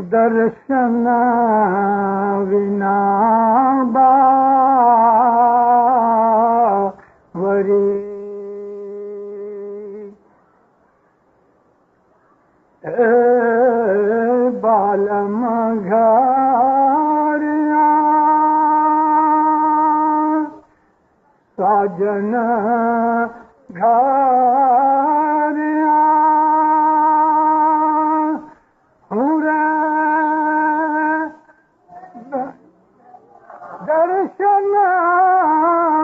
दर्शन विना बावरी बालम घर साजन घर दर्शन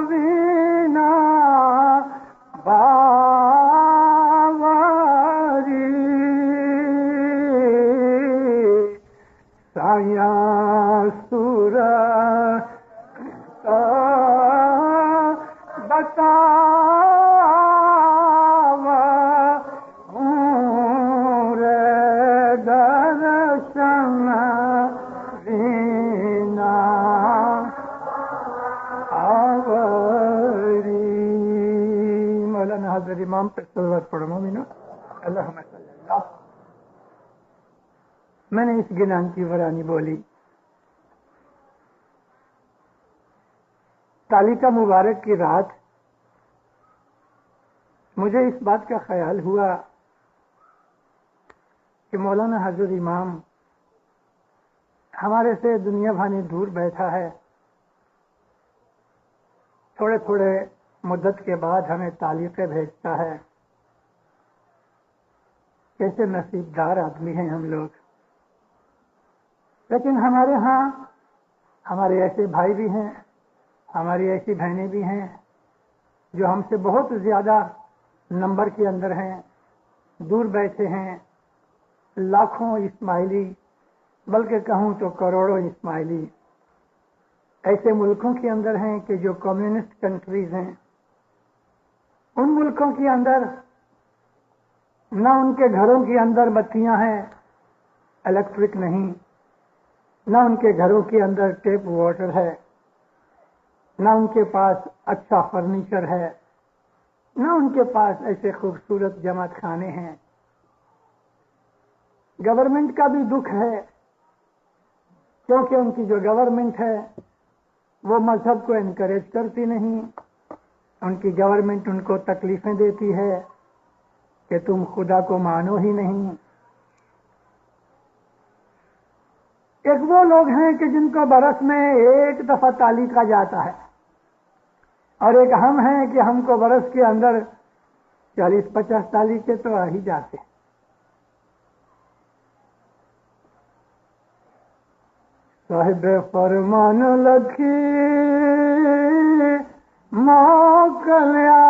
विना बावरी साया सुर बताव रे दर्शन विना मौलाना हज़रत इमाम पे सल्लल्लाहु पढ़ो मीना अल्लाहुम्मा सल्लल्लाहु। मैंने इस गिनान की वरानी बोली। तालिका मुबारक की रात मुझे इस बात का ख्याल हुआ कि मौलाना हज़रत इमाम हमारे से दुनिया भानी दूर बैठा है, थोड़े थोड़े मुद्दत के बाद हमें तालीक़ें भेजता है। कैसे नसीबदार आदमी हैं हम लोग। लेकिन हमारे यहाँ हमारे ऐसे भाई भी हैं, हमारी ऐसी बहनें भी हैं जो हमसे बहुत ज़्यादा नंबर के अंदर हैं, दूर बैठे हैं। लाखों इस्माइली, बल्कि कहूँ तो करोड़ों इस्माइली ऐसे मुल्कों के अंदर हैं कि जो कम्युनिस्ट कंट्रीज हैं। उन मुल्कों के अंदर न उनके घरों के अंदर बत्तियां हैं, इलेक्ट्रिक नहीं, न उनके घरों के अंदर टेप वाटर है, न उनके पास अच्छा फर्नीचर है, न उनके पास ऐसे खूबसूरत जमात खाने हैं। गवर्नमेंट का भी दुख है, क्योंकि उनकी जो गवर्नमेंट है वो मजहब को एनकरेज करती नहीं। उनकी गवर्नमेंट उनको तकलीफें देती है कि तुम खुदा को मानो ही नहीं। एक वो लोग हैं कि जिनको बरस में एक दफा तालिका जाता है, और एक हम हैं कि हमको बरस के अंदर 40-50 तालिके तो आ ही जाते। साहिब फरमान लखी मोकलिया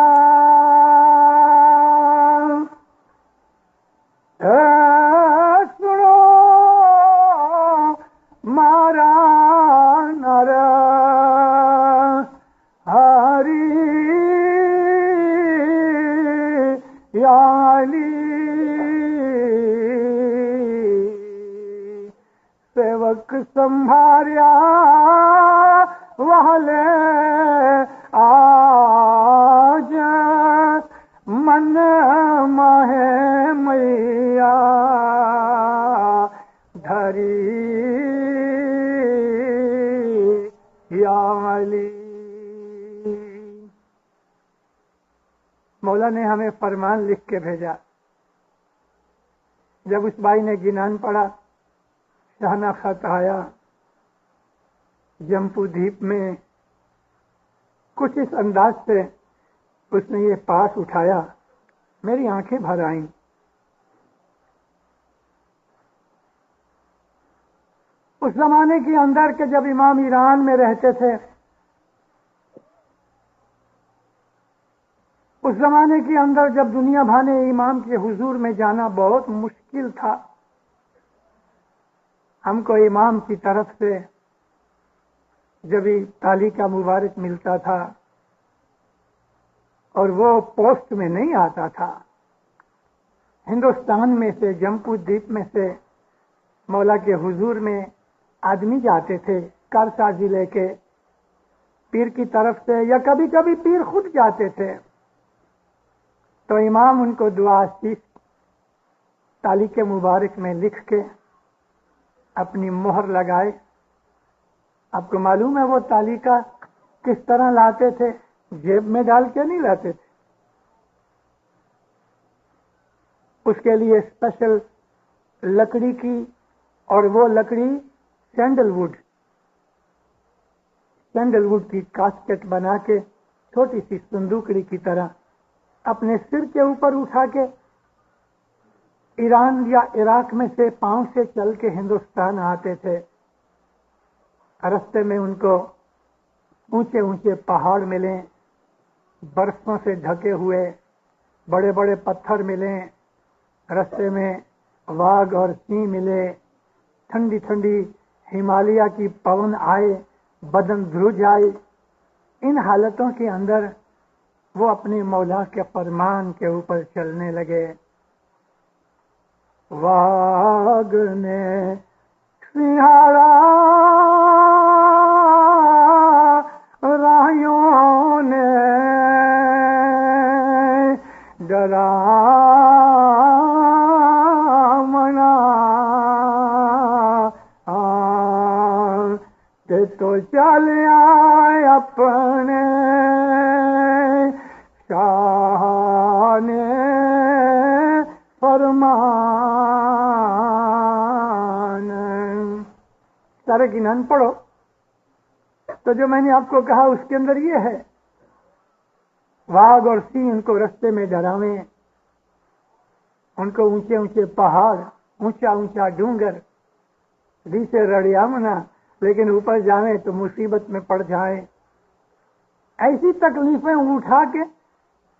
सुनो मारा नर हरी याली सेवक संभारिया वहले आज मन माहे मैया धरी याली। मौला ने हमें फरमान लिख के भेजा। जब उस भाई ने गिनान पढ़ा, शाहना खत आया, जम्पू द्वीप में कुछ इस अंदाज से उसने ये पास उठाया, मेरी आंखें भर आईं। उस जमाने के अंदर के जब इमाम ईरान में रहते थे, उस जमाने के अंदर जब दुनिया भाने इमाम के हुजूर में जाना बहुत मुश्किल था। हमको इमाम की तरफ से जब तालिका मुबारक मिलता था और वो पोस्ट में नहीं आता था, हिंदुस्तान में से जम्पू द्वीप में से मौला के हुजूर में आदमी जाते थे कारसाजी लेके पीर की तरफ से, या कभी कभी पीर खुद जाते थे। तो इमाम उनको दुआ आशीष ताली के मुबारक में लिख के अपनी मोहर लगाए। आपको मालूम है वो ताली का किस तरह लाते थे? जेब में डाल के नहीं लाते थे, उसके लिए स्पेशल लकड़ी की, और वो लकड़ी सैंडलवुड की कास्केट बना के छोटी सी संदूकड़ी की तरह अपने सिर के ऊपर उठा के ईरान या इराक में से पांव से चल के हिंदुस्तान आते थे। रास्ते में उनको ऊंचे ऊंचे पहाड़ मिले, बर्फों से ढके हुए बड़े बड़े पत्थर मिले, रास्ते में वाघ और सिंह मिले, ठंडी ठंडी हिमालय की पवन आए, बदन ध्रुज आए। इन हालतों के अंदर वो अपने मौला के फरमान के ऊपर चलने लगे। वाघ ने सिंहाड़ा राहियों ने डरा तो चल आए अपने शान फरमान। सारे गिनान पढ़ो तो जो मैंने आपको कहा उसके अंदर ये है, वाघ और सिंह उनको रास्ते में डरावे, उनको ऊंचे ऊंचे पहाड़, ऊंचा ऊंचा डूंगर, नीचे रड़ियामना, लेकिन ऊपर जावे तो मुसीबत में पड़ जाए। ऐसी तकलीफें उठा के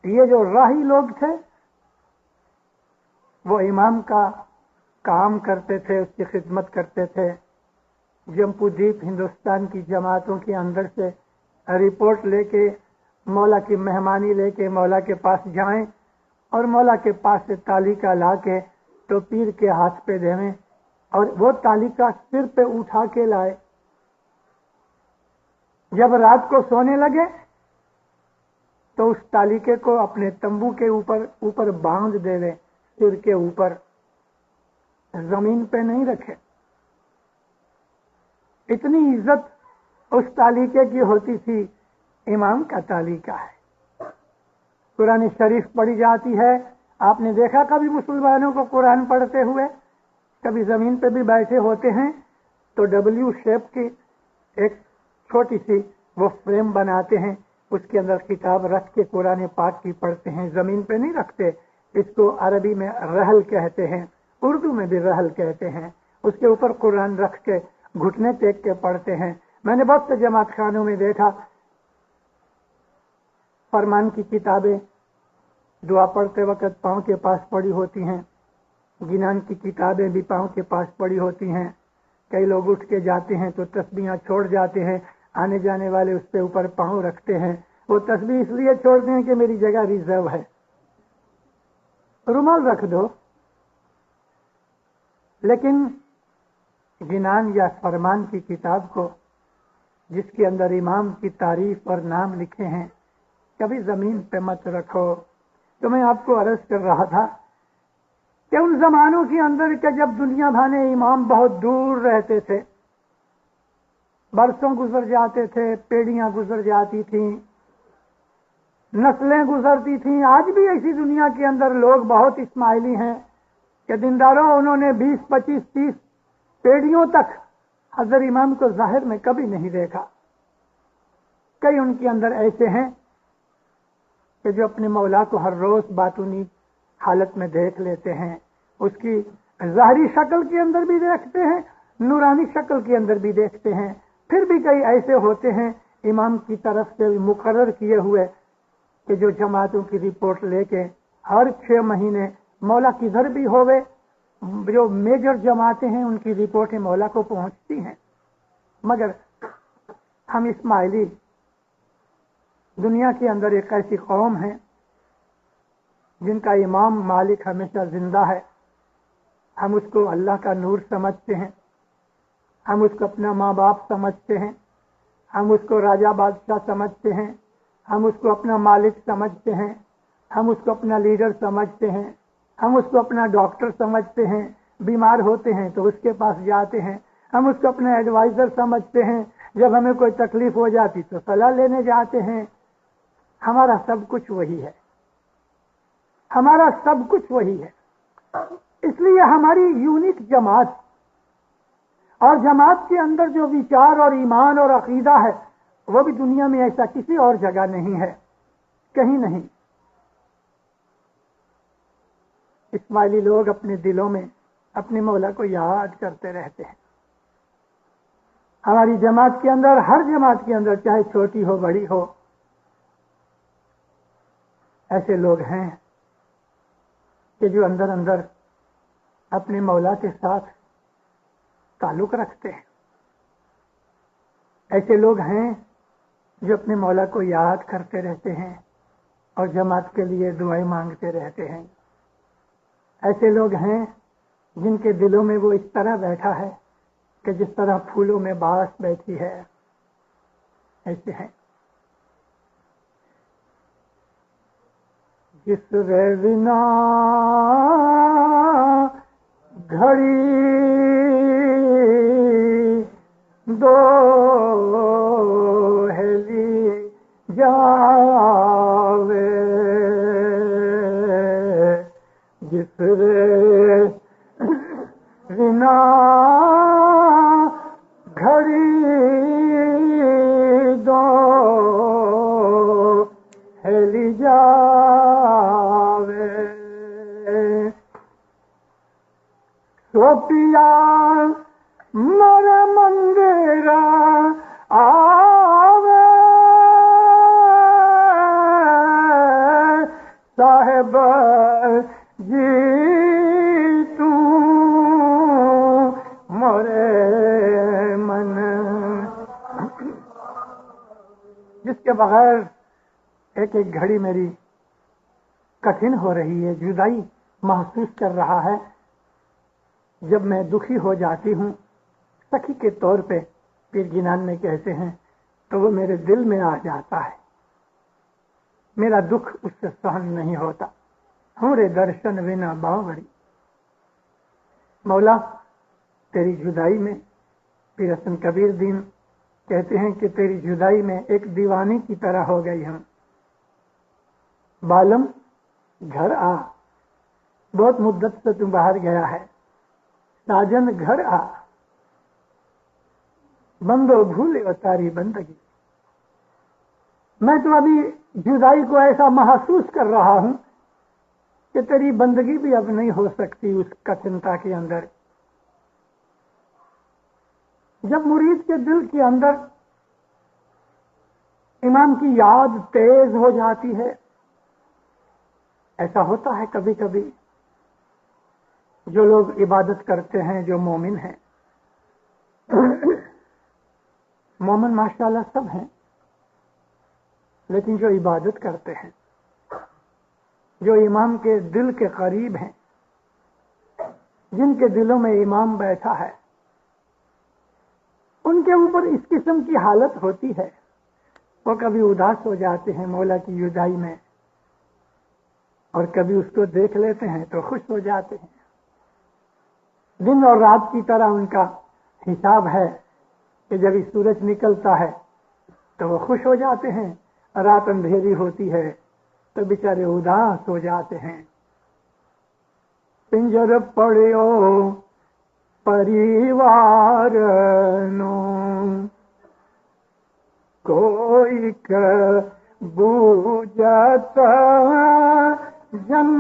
ये जो राही लोग थे वो इमाम का काम करते थे, उसकी खिदमत करते थे। जम्बूद्वीप हिंदुस्तान की जमातों के अंदर से रिपोर्ट लेके मौला की मेहमानी लेके मौला के पास जाएं और मौला के पास से ताली का ला के तो पीर के हाथ पे देवें और वो ताली का सिर पे उठा के लाए। जब रात को सोने लगे तो उस तालिके को अपने तंबू के ऊपर बांध देवे, सिर के ऊपर, जमीन पे नहीं रखे। इतनी इज्जत उस तालिके की होती थी। इमाम का तालिका है, कुरान शरीफ पढ़ी जाती है। आपने देखा कभी मुसलमानों को कुरान पढ़ते हुए? कभी जमीन पे भी बैठे होते हैं तो डब्ल्यू शेप की एक छोटी सी वो फ्रेम बनाते हैं, उसके अंदर किताब रख के कुरान पाक की पढ़ते हैं, जमीन पे नहीं रखते। इसको अरबी में रहल कहते हैं, उर्दू में भी रहल कहते हैं। उसके ऊपर कुरान रख के घुटने टेक के पढ़ते हैं। मैंने बहुत से जमात खानों में देखा फरमान की किताबें दुआ पढ़ते वक्त पांव के पास पड़ी होती हैं, गिनान की किताबें भी पांव के पास पड़ी होती हैं। कई लोग उठ के जाते हैं तो तस्बीहां छोड़ जाते हैं, आने जाने वाले उसके ऊपर पांव रखते हैं। वो तस्बीह इसलिए छोड़ते हैं कि मेरी जगह रिजर्व है, रुमाल रख दो। लेकिन गिनान या फरमान की किताब को जिसके अंदर इमाम की तारीफ और नाम लिखे हैं कभी जमीन पे मत रखो। तो मैं आपको अर्ज कर रहा था कि उन जमानों के अंदर के जब दुनिया भाने इमाम बहुत दूर रहते थे, बरसों गुजर जाते थे, पीढ़ियां गुजर जाती थीं, नस्लें गुजरती थीं। आज भी ऐसी दुनिया के अंदर लोग बहुत इस्माइली हैं कि दिनदारों उन्होंने 20, 25, 30 पीढ़ियों तक हजरत इमाम को जाहिर में कभी नहीं देखा। कई उनके अंदर ऐसे हैं कि जो अपने मौला को हर रोज बातूनी हालत में देख लेते हैं, उसकी ज़ाहिरी शक्ल के अंदर भी देखते हैं, नूरानी शक्ल के अंदर भी देखते हैं। फिर भी कई ऐसे होते हैं इमाम की तरफ से मुकर्रर किए हुए कि जो जमातों की रिपोर्ट लेके हर 6 महीने मौला किधर भी होवे, जो मेजर जमातें हैं उनकी रिपोर्टें मौला को पहुंचती हैं। मगर हम इस्माइली दुनिया के अंदर एक ऐसी कौम है जिनका इमाम मालिक हमेशा जिंदा है। हम उसको अल्लाह का नूर समझते हैं, हम उसको अपना माँ बाप समझते हैं, हम उसको राजा बादशाह समझते हैं, हम उसको अपना मालिक समझते हैं, हम उसको अपना लीडर समझते हैं। ہم اس کو اپنا ڈاکٹر سمجھتے ہیں، بیمار ہوتے ہیں تو اس کے پاس جاتے ہیں، ہم اس کو اپنا ایڈوائزر سمجھتے ہیں، جب ہمیں کوئی تکلیف ہو جاتی تو صلاح لینے جاتے ہیں۔ ہمارا سب کچھ وہی ہے، ہمارا سب کچھ وہی ہے۔ اس لیے ہماری یونٹ جماعت، اور جماعت کے اندر جو وچار اور ایمان اور عقیدہ ہے وہ بھی دنیا میں ایسا کسی اور جگہ نہیں ہے، کہیں نہیں۔ اسماعیلی لوگ اپنے دلوں میں اپنے مولا کو یاد کرتے رہتے ہیں۔ ہماری جماعت کے اندر، ہر جماعت کے اندر، چاہے چھوٹی ہو بڑی ہو، ایسے لوگ ہیں کہ جو اندر اندر اپنے مولا کے ساتھ تعلق رکھتے ہیں۔ ایسے لوگ ہیں جو اپنے مولا کو یاد کرتے رہتے ہیں اور جماعت کے لیے دعائیں مانگتے رہتے ہیں۔ ایسے لوگ ہیں جن کے دلوں میں وہ اس طرح بیٹھا ہے کہ جس طرح پھولوں میں باس بیٹھی ہے، ایسے ہیں۔ جس رینا گھڑی دو ہیلی جاوے، جس رینا گھڑی دو ہیلی جاوے، سوپیا مر مندر آوے، صاحب جی تو مرے من، جس کے بغیر ایک ایک گھڑی میری کٹھن ہو رہی ہے، جدائی محسوس کر رہا ہے۔ جب میں دکھی ہو جاتی ہوں، سخی کے طور پہ پیر جنان میں کہتے ہیں، تو وہ میرے دل میں آ جاتا ہے، میرا دکھ اس سے سہن نہیں ہوتا۔ ہمارے درشن ونا باوری، مولا تیری جدائی میں، پیر حسن کبیر دین کہتے ہیں کہ تیری جدائی میں ایک دیوانی کی طرح ہو گئی ہم۔ بالم گھر آ، بہت مدت سے تم باہر گیا ہے، ساجن گھر آ، بندو بھولے تاری بندگی۔ میں تو ابھی جدائی کو ایسا محسوس کر رہا ہوں کہ تیری بندگی بھی اب نہیں ہو سکتی اس کٹھنتا کے اندر۔ جب مرید کے دل کے اندر امام کی یاد تیز ہو جاتی ہے، ایسا ہوتا ہے کبھی کبھی، جو لوگ عبادت کرتے ہیں، جو مومن ہیں، مومن ماشاءاللہ سب ہیں، لیکن جو عبادت کرتے ہیں، جو امام کے دل کے قریب ہیں، جن کے دلوں میں امام بیٹھا ہے، ان کے اوپر اس قسم کی حالت ہوتی ہے، وہ کبھی اداس ہو جاتے ہیں مولا کی جدائی میں، اور کبھی اس کو دیکھ لیتے ہیں تو خوش ہو جاتے ہیں۔ دن اور رات کی طرح ان کا حساب ہے کہ جب سورج نکلتا ہے تو وہ خوش ہو جاتے ہیں، رات اندھیری ہوتی ہے تو بیچارے اداس ہو جاتے ہیں۔ پنجر پڑیو پریوار نو، کوئی بوجھت جن،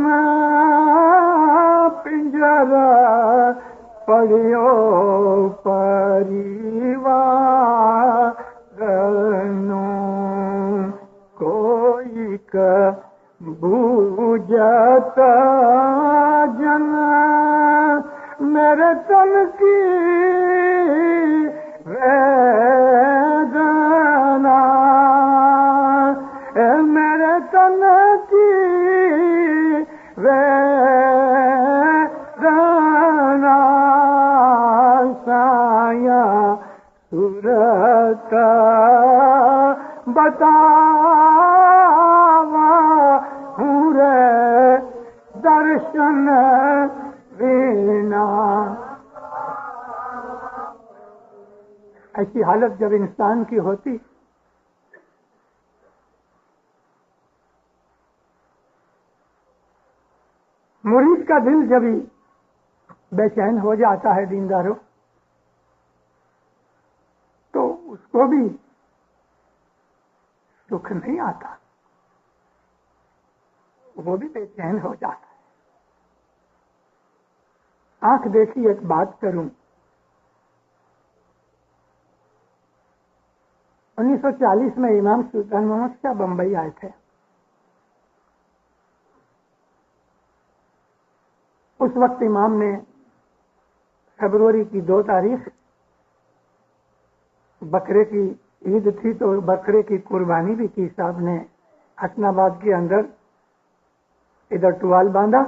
پنجر پڑیو پریوار نو، کوئی بوجھت جن، میرے تن کی ویدنا، میرے تن کی ویدنا، سایہ صورت بتاوا ہوں رے درش روشن وینا. ایسی حالت جب انسان کی ہوتی مرید کا دل جب بے چین ہو جاتا ہے دینداروں تو اس کو بھی سکھ نہیں آتا, وہ بھی بے چین ہو جاتا ہے. آنکھ دیکھی ایک بات کروں, 1940 میں امام سلطان محمد شاہ بمبئی آئے تھے. اس وقت امام نے فروری کی 2 تاریخ بکرے کی عید تھی تو بکرے کی قربانی بھی کی. صاحب نے حسن آباد کے اندر ادھر ٹوال باندھا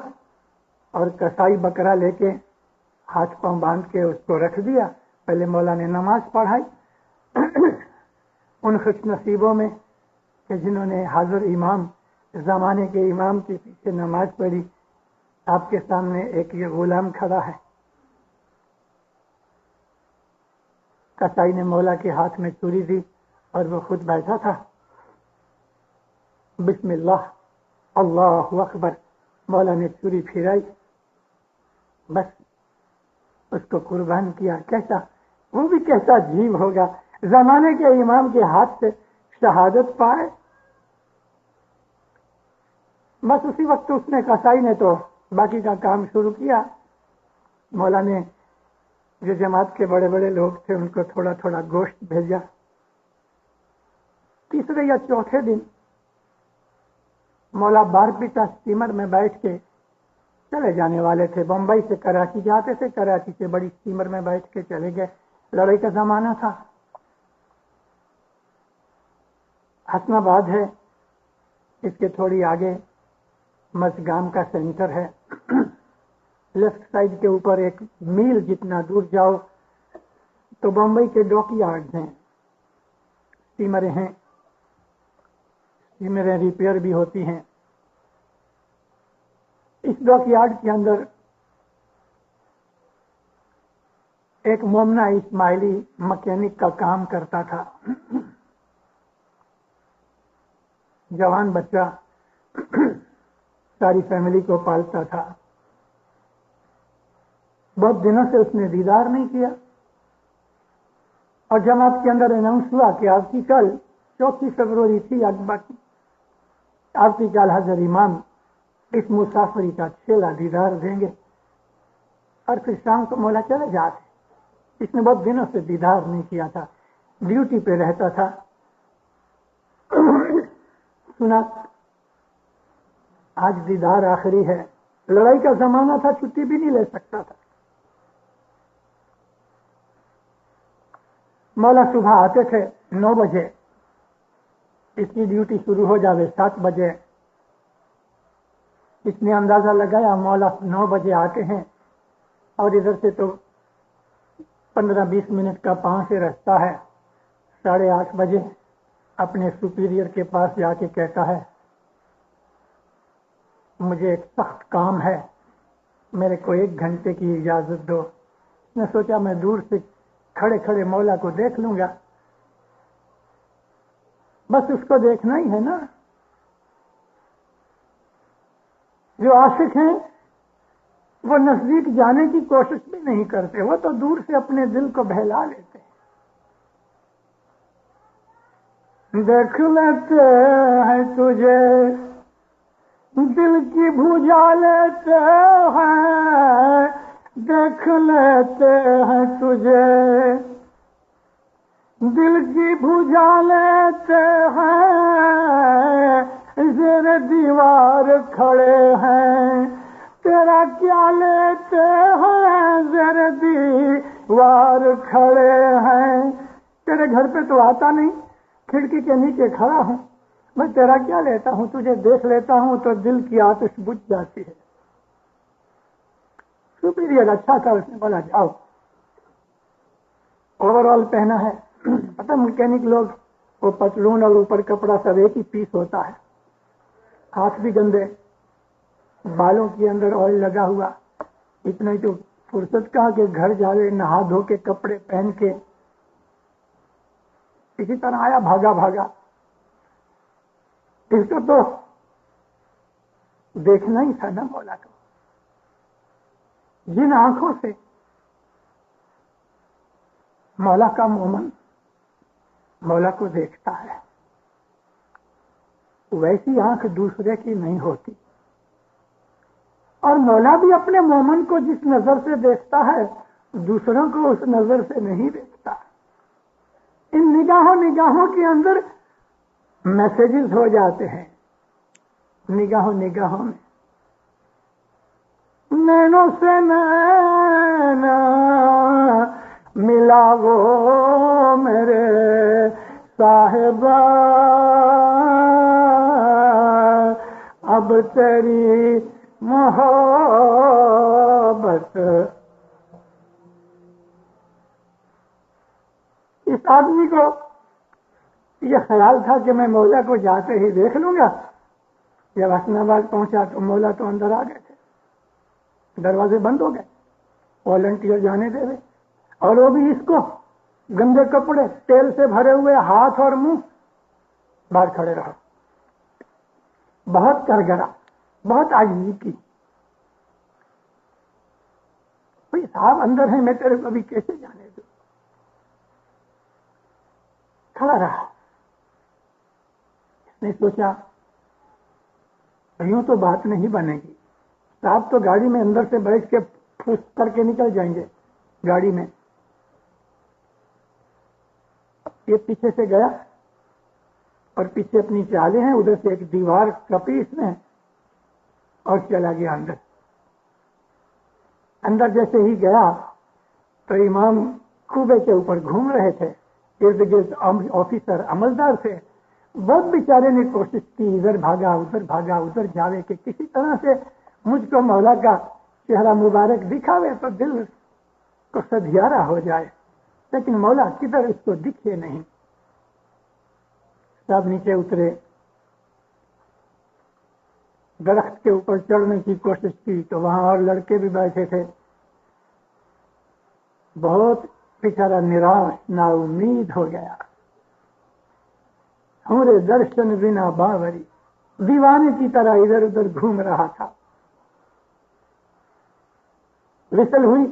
اور کسائی بکرا لے کے ہاتھ پاؤں باندھ کے اس کو رکھ دیا. پہلے مولا نے نماز پڑھائی. ان خوش نصیبوں میں کہ جنہوں نے حاضر امام زمانے کے امام کے پیچھے نماز پڑھی, آپ کے سامنے ایک یہ غلام کھڑا ہے. کسائی نے مولا کے ہاتھ میں چوری دی اور وہ خود بیٹھا تھا. بسم اللہ اللہ اکبر, مولا نے چوری پھرائی, بس اس کو قربان کیا. کیسا وہ بھی کیسا عجیب ہوگا, زمانے کے امام کے ہاتھ سے شہادت پائے. بس اسی وقت اس نے کسائی نے تو باقی کا کام شروع کیا. مولا نے جو جماعت کے بڑے بڑے لوگ تھے ان کو تھوڑا تھوڑا گوشت بھیجا. تیسرے یا چوتھے دن مولا بارپیٹا اسٹیمر میں بیٹھ کے چلے جانے والے تھے. بمبئی سے کراچی جاتے تھے, کراچی سے بڑی اسٹیمر میں بیٹھ کے چلے گئے. لڑائی کا زمانہ تھا. حسن آباد ہے, اس کے تھوڑی آگے مزگام کا سینٹر ہے. لیفٹ سائڈ کے اوپر 1 میل جتنا دور جاؤ تو بمبئی کے ڈاک یارڈز ہیں, اسٹیمریں ہیں. اسٹیمریں ریپیئر بھی ہوتی ہیں. اس ڈاک یارڈ کے اندر ایک مومنا اسماعیلی مکینک کا کام کرتا تھا. جوان بچہ, ساری فیملی کو پالتا تھا. بہت دنوں سے اس نے دیدار نہیں کیا اور جماعت کے اندر اناؤنس ہوا کہ آپ کی کل 4 فروری تھی, آپ کی کل حضرت امام اس مسافری کا چھیلا دیدار دیں گے اور پھر شام کو مولا چلے جاتے. اس نے بہت دنوں سے دیدار نہیں کیا تھا, ڈیوٹی پہ رہتا تھا. سنا آج دیدار آخری ہے. لڑائی کا زمانہ تھا, چھٹی بھی نہیں لے سکتا تھا. مولا صبح آتے تھے 9 بجے, اس کی ڈیوٹی شروع ہو جاوے 7 بجے. اس نے اندازہ لگایا مولا 9 بجے آتے ہیں اور ادھر سے تو 15-20 منٹ کا پاؤں سے رستہ ہے. 8:30 بجے اپنے سپیریئر کے پاس جا کے کہتا ہے مجھے ایک سخت کام ہے, میرے کو 1 گھنٹے کی اجازت دو. میں سوچا میں دور سے کھڑے کھڑے مولا کو دیکھ لوں گا, بس اس کو دیکھنا ہی ہے نا. جو عاشق ہیں وہ نزدیک جانے کی کوشش بھی نہیں کرتے, وہ تو دور سے اپنے دل کو بہلا لیتے ہیں. دیکھ لیتے ہیں تجھے دل کی بھجا لیتے ہیں, دیکھ لیتے ہیں تجھے دل کی بھجا لیتے ہیں, زیر دیوار کھڑے ہیں تیرا کیا لیتے ہیں, زیر دیوار کھڑے ہیں. تیرے گھر پہ تو آتا نہیں, کھڑکی کے نیچے کھڑا ہوں, میں تیرا کیا لیتا ہوں, تجھے دیکھ لیتا ہوں تو دل کی آتش بجھ جاتی ہے. سپیریئر اچھا تھا, اس نے بولا جاؤ. اوور آل پہنا ہے, پتہ مکینک لوگ وہ پتلون اور اوپر کپڑا سب ایک ہی پیس ہوتا ہے, ہاتھ بھی گندے. بالوں کے اندر آئل لگا ہوا، اتنا ہی تو فرصت کہا کہ گھر جاوے، نہا دھو کے کپڑے پہن کے اسی طرح آیا بھاگا بھاگا. اس کو تو دیکھنا ہی تھا نا مولا کو. جن آنکھوں سے مولا کا مومن مولا کو دیکھتا ہے ویسی آنکھ دوسرے کی نہیں ہوتی، اور مولا بھی اپنے مومن کو جس نظر سے دیکھتا ہے دوسروں کو اس نظر سے نہیں دیکھتا. ان نگاہوں کے اندر میسیجز ہو جاتے ہیں. نگاہوں میں نینوں سے نینا ملا وہ میرے صاحبہ، اب تیری محبت. اس آدمی کو یہ خیال تھا کہ میں مولا کو جاتے ہی دیکھ لوں گا. جب حسن آباد پہنچا تو مولا تو اندر آ گئے تھے، دروازے بند ہو گئے، والنٹیئر جانے دے رہے، اور وہ بھی اس کو گندے کپڑے تیل سے بھرے ہوئے ہاتھ اور منہ باہر کھڑے رہا. بہت کرگرا، بہت عاجزی کی. بھائی صاحب اندر ہیں، میں تیرے کو ابھی کیسے جانے دوں. کھڑا رہا. اس نے سوچا یوں تو بات نہیں بنے گی، صاحب تو گاڑی میں اندر سے بیٹھ کے پھوس کر کے نکل جائیں گے گاڑی میں. یہ پیچھے سے گیا اور پیچھے اپنی چالیں ہیں، ادھر سے ایک دیوار کپی اس نے اور چلا گیا اندر. اندر جیسے ہی گیا تو امام خوبے کے اوپر گھوم رہے تھے، ارد گرد آفیسر عملدار تھے. بہت بیچارے نے کوشش کی، ادھر بھاگا ادھر جاوے کہ کسی طرح سے مجھ کو مولا کا چہرہ مبارک دکھاوے تو دل کو سدھیارا ہو جائے، لیکن مولا کدھر اس کو دکھے نہیں. سب نیچے اترے، درخت کے اوپر چڑھنے کی کوشش کی تو وہاں اور لڑکے بھی بیٹھے تھے. بہت بیچارہ نراش نا امید ہو گیا. ہمارے درشن بنا باوری، دیوانے کی طرح ادھر ادھر گھوم رہا تھا. وصل ہوئی،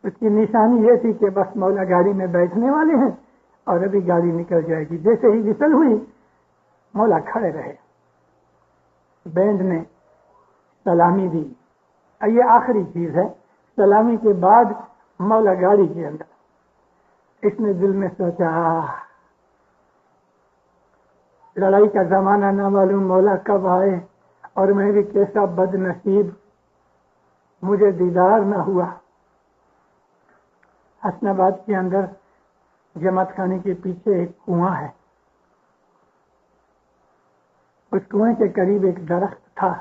اس کی نشانی یہ تھی کہ بس مولا گاڑی میں بیٹھنے والے ہیں اور ابھی گاڑی نکل جائے گی. جیسے ہی وصل ہوئی مولا کھڑے رہے. بینڈ نے سلامی دی. یہ آخری چیز ہے، سلامی کے بعد مولا گاڑی کے اندر. اس نے دل میں سوچا لڑائی کا زمانہ نہ معلوم مولا کب آئے، اور میں بھی کیسا بد نصیب، مجھے دیدار نہ ہوا. حسن آباد کے اندر جماعت خانے کے پیچھے ایک کنواں ہے. اس کنویں کے قریب ایک درخت تھا،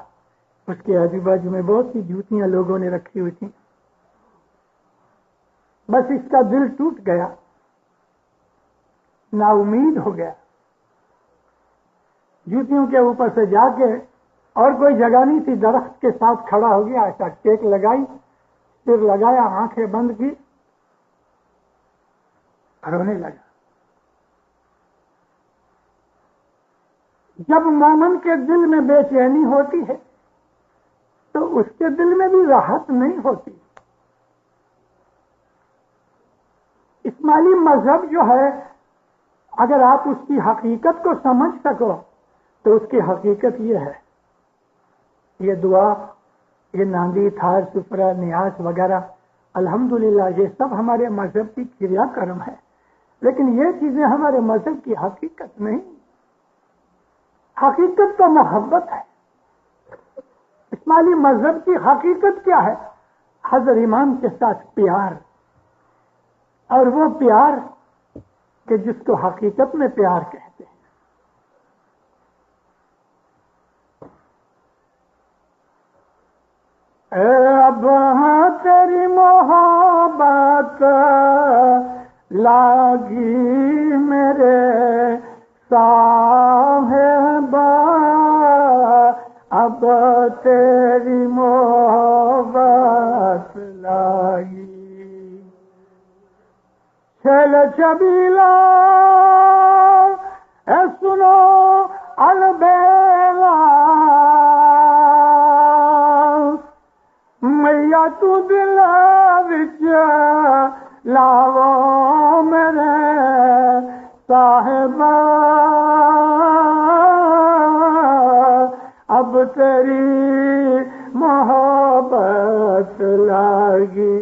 اس کے آجو باجو میں بہت سی جوتیاں لوگوں نے رکھی ہوئی تھیں. بس اس کا دل ٹوٹ گیا، نا امید ہو گیا. جوتیوں کے اوپر سے جا کے، اور کوئی جگہ نہیں تھی، درخت کے ساتھ کھڑا ہو گیا، ایسا ٹیک لگائی، سر لگایا، آنکھیں بند کی، رونے لگا. جب مومن کے دل میں بے چینی ہوتی ہے تو اس کے دل میں بھی راحت نہیں ہوتی. اسماعیلی مذہب جو ہے، اگر آپ اس کی حقیقت کو سمجھ سکو تو اس کی حقیقت یہ ہے، یہ دعا، یہ ناندی، تھار، سفرہ، نیاز وغیرہ، الحمدللہ یہ سب ہمارے مذہب کی کریا کرم ہے، لیکن یہ چیزیں ہمارے مذہب کی حقیقت نہیں. حقیقت تو محبت ہے. اسماعیلی مذہب کی حقیقت کیا ہے؟ حضرت امام کے ساتھ پیار، اور وہ پیار کہ جس کو حقیقت میں پیار کہتے ہیں. اے اب تیری محبت لاگی میرے صاحبہ، اب کو تیری محبت لائی، چھیل چھبیلا اے سنو البیلا، میاں تو دل وچ لاو میرے صاحبہ، اب تیری محبت لگی۔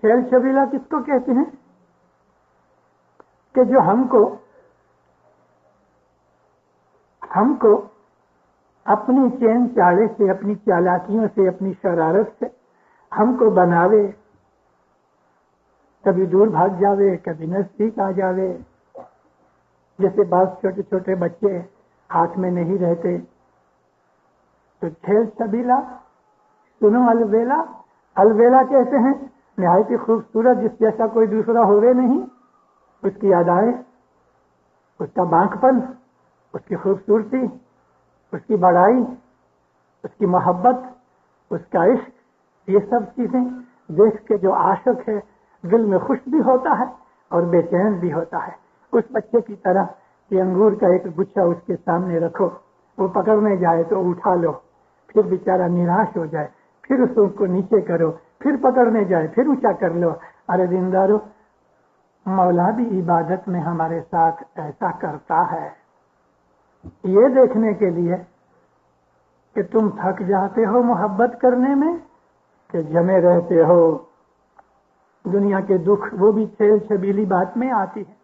کھیل چھبیلا کس کو کہتے ہیں؟ کہ جو ہم کو اپنی چین چالے سے، اپنی چالاکیوں سے، اپنی شرارت سے ہم کو بناوے، کبھی دور بھاگ جاوے، کبھی نزدیک آ جاوے۔ جیسے بعض چھوٹے چھوٹے بچے ہاتھ میں نہیں رہتے تو کھیل چھبیلا سنو الویلا، الویلا کہتے ہیں نہایت ہی خوبصورت، جس جیسا کوئی دوسرا ہوئے نہیں، اس کی ادائیں، اس کا بانک پن، اس کی خوبصورتی، اس کی بڑائی، اس کی محبت، اس کا عشق، یہ سب چیزیں دیکھ کے جو عاشق ہے دل میں خوش بھی ہوتا ہے اور بے چین بھی ہوتا ہے۔ اس بچے کی طرح کہ انگور کا ایک گچھا اس کے سامنے رکھو، وہ پکڑنے جائے تو اٹھا لو، پھر بیچارہ نراش ہو جائے، پھر اس کو نیچے کرو، پھر پکڑنے جائے، پھر اونچا کر لو۔ ارے دیندارو، مولا بھی عبادت میں ہمارے ساتھ ایسا کرتا ہے، یہ دیکھنے کے لیے کہ تم تھک جاتے ہو محبت کرنے میں کہ جمے رہتے ہو۔ دنیا کے دکھ وہ بھی کھیل چھبیلی بات میں آتی ہے،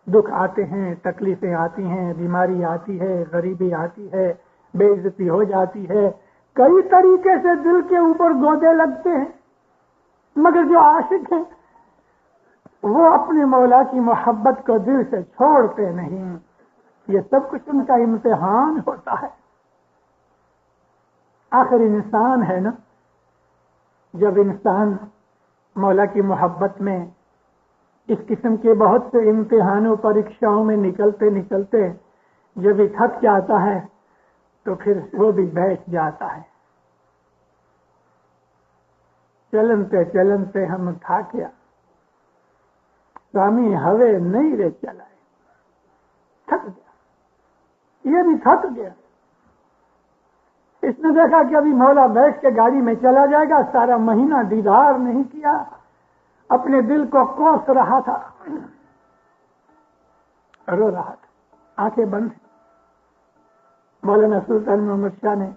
دکھ آتے ہیں، تکلیفیں آتی ہیں، بیماری آتی ہے، غریبی آتی ہے، بے عزتی ہو جاتی ہے، کئی طریقے سے دل کے اوپر گودے لگتے ہیں، مگر جو عاشق ہیں وہ اپنے مولا کی محبت کو دل سے چھوڑتے نہیں۔ یہ سب کچھ ان کا امتحان ہوتا ہے۔ آخر انسان ہے نا، جب انسان مولا کی محبت میں اس قسم کے بہت سے امتحانوں پریکشاؤں میں نکلتے نکلتے جب یہ تھک جاتا ہے تو پھر وہ بھی بیٹھ جاتا ہے۔ چلنتے چلنتے ہم تھاکیا، سوامی ہوے نہیں رے چلائے، تھک گیا، یہ بھی تھک گیا۔ اس نے دیکھا کہ ابھی مولا بیٹھ کے گاڑی میں چلا جائے گا، سارا مہینہ دیدار نہیں کیا، اپنے دل کو کوس رہا تھا، رو رہا تھا، آنکھیں بند۔ مولانا سلطان محمد شاہ نے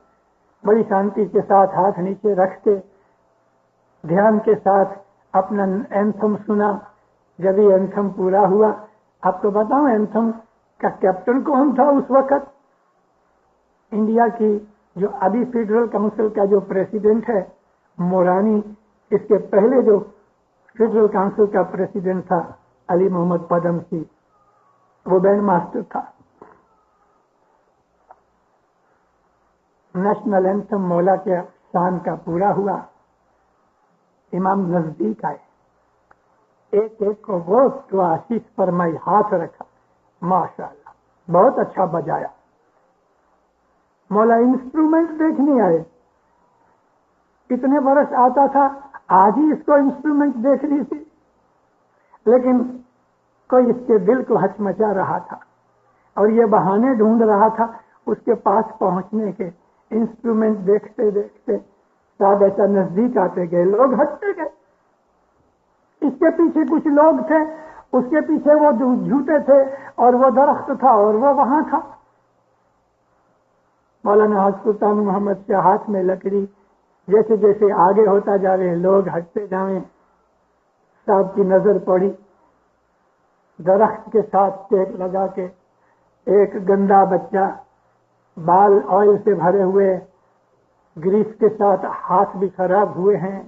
بڑی شانتی کے ساتھ ہاتھ نیچے رکھ کے دھیان کے ساتھ اپنا اینتھم سنا۔ جب یہ اینتھم پورا ہوا، آپ کو بتاؤں اینتھم کا کیپٹن کون تھا اس وقت؟ انڈیا کی جو ابھی فیڈرل کاؤنسل کا جو پریزیڈنٹ ہے مورانی، اس کے پہلے جو فیڈرل کاؤنسل کا پریزیڈنٹ تھا علی محمد پدمسی، وہ بینڈ ماسٹر تھا۔ نیشنل اینتھم مولا کے شان کا پورا ہوا، امام نزدیک آئے، ایک ایک کو وہ تو آشیش فرمائی، ہاتھ رکھا، ماشاءاللہ بہت اچھا بجایا۔ مولا انسٹرومنٹ دیکھنے آئے، کتنے برس آتا تھا، آج ہی اس کو انسٹرومنٹ دیکھنی تھی، لیکن کوئی اس کے دل کو ہچمچا رہا تھا اور یہ بہانے ڈھونڈ رہا تھا اس کے پاس پہنچنے کے۔ انسٹرومنٹ دیکھتے دیکھتے صاحب ایسا نزدیک آتے گئے، لوگ ہٹتے گئے، اس کے پیچھے کچھ لوگ تھے، اس کے پیچھے وہ جھوٹے تھے اور وہ درخت تھا اور وہ وہاں تھا۔ مولانا سلطان محمد کے ہاتھ میں لکڑی، جیسے جیسے آگے ہوتا جا رہے لوگ ہٹتے جاویں، صاحب کی نظر پڑی درخت کے ساتھ ٹیک لگا کے، ایک گندا بچہ، بال آئل سے بھرے ہوئے، گریس کے ساتھ ہاتھ بھی خراب ہوئے ہیں،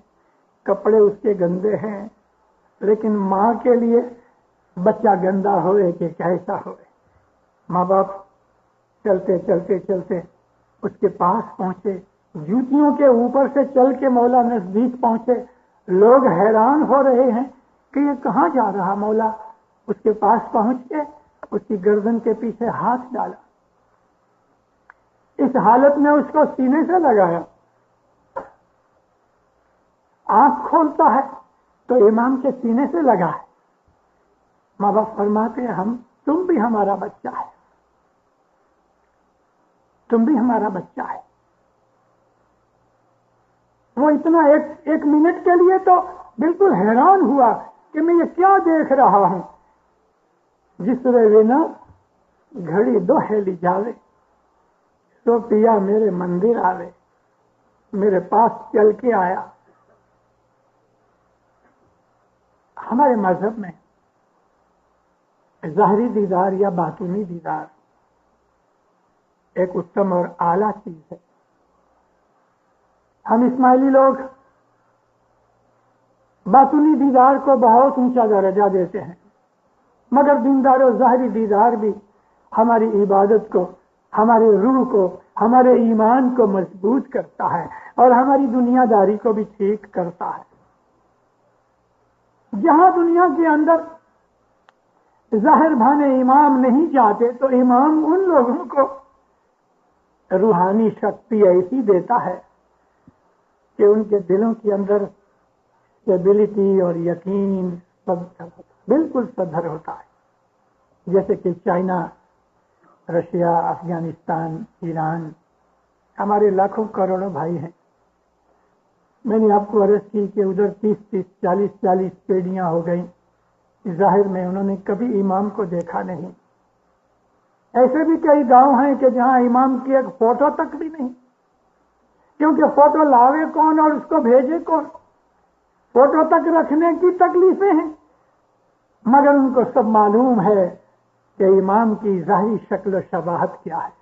کپڑے اس کے گندے ہیں، لیکن ماں کے لیے بچہ گندا ہوئے کہ کیسا ہوئے۔ ماں باپ چلتے چلتے چلتے اس کے پاس پہنچے، جوتیوں کے اوپر سے چل کے مولا نزدیک پہنچے۔ لوگ حیران ہو رہے ہیں کہ یہ کہاں جا رہا مولا۔ اس کے پاس پہنچ کے اس کی گردن کے پیچھے ہاتھ ڈالا، इस हालत में उसको सीने से लगाया। आंख खोलता है तो इमाम के सीने से लगा है। माँ बाप फरमाते हैं तुम भी हमारा बच्चा है, तुम भी हमारा बच्चा है। वो इतना एक मिनट के लिए तो बिल्कुल हैरान हुआ कि मैं ये क्या देख रहा हूं। जिसरे बिना घड़ी दो हेली जावे, तो पिया मेरे मंदिर आवे, मेरे पास चल के आया। हमारे मजहब में ज़ाहिरी दीदार या बातूनी दीदार एक उत्तम और आला चीज है। हम इस्माइली लोग बातूनी दीदार को बहुत ऊंचा दर्जा देते हैं, मगर दीनदार और ज़ाहिरी दीदार भी हमारी इबादत को, हमारे रूह को, हमारे ईमान को मजबूत करता है और हमारी दुनियादारी को भी ठीक करता है। जहां दुनिया के अंदर ज़ाहिर भाने इमाम नहीं चाहते, तो इमाम उन लोगों को रूहानी शक्ति ऐसी देता है कि उनके दिलों के अंदर स्टेबिलिटी और यकीन बिल्कुल सधर होता है। जैसे कि चाइना, रशिया, अफगानिस्तान, ईरान, हमारे लाखों करोड़ों भाई हैं। मैंने आपको अर्ज की कि उधर 30-30, 40-40 पीढ़ियां हो गई, जाहिर में उन्होंने कभी इमाम को देखा नहीं। ऐसे भी कई गांव हैं कि जहां इमाम की एक फोटो तक भी नहीं, क्योंकि फोटो लावे कौन और उसको भेजे कौन, फोटो तक रखने की तकलीफें हैं। मगर उनको सब मालूम है कि इमाम की ज़ाहिरी शक्ल शबाहत क्या है।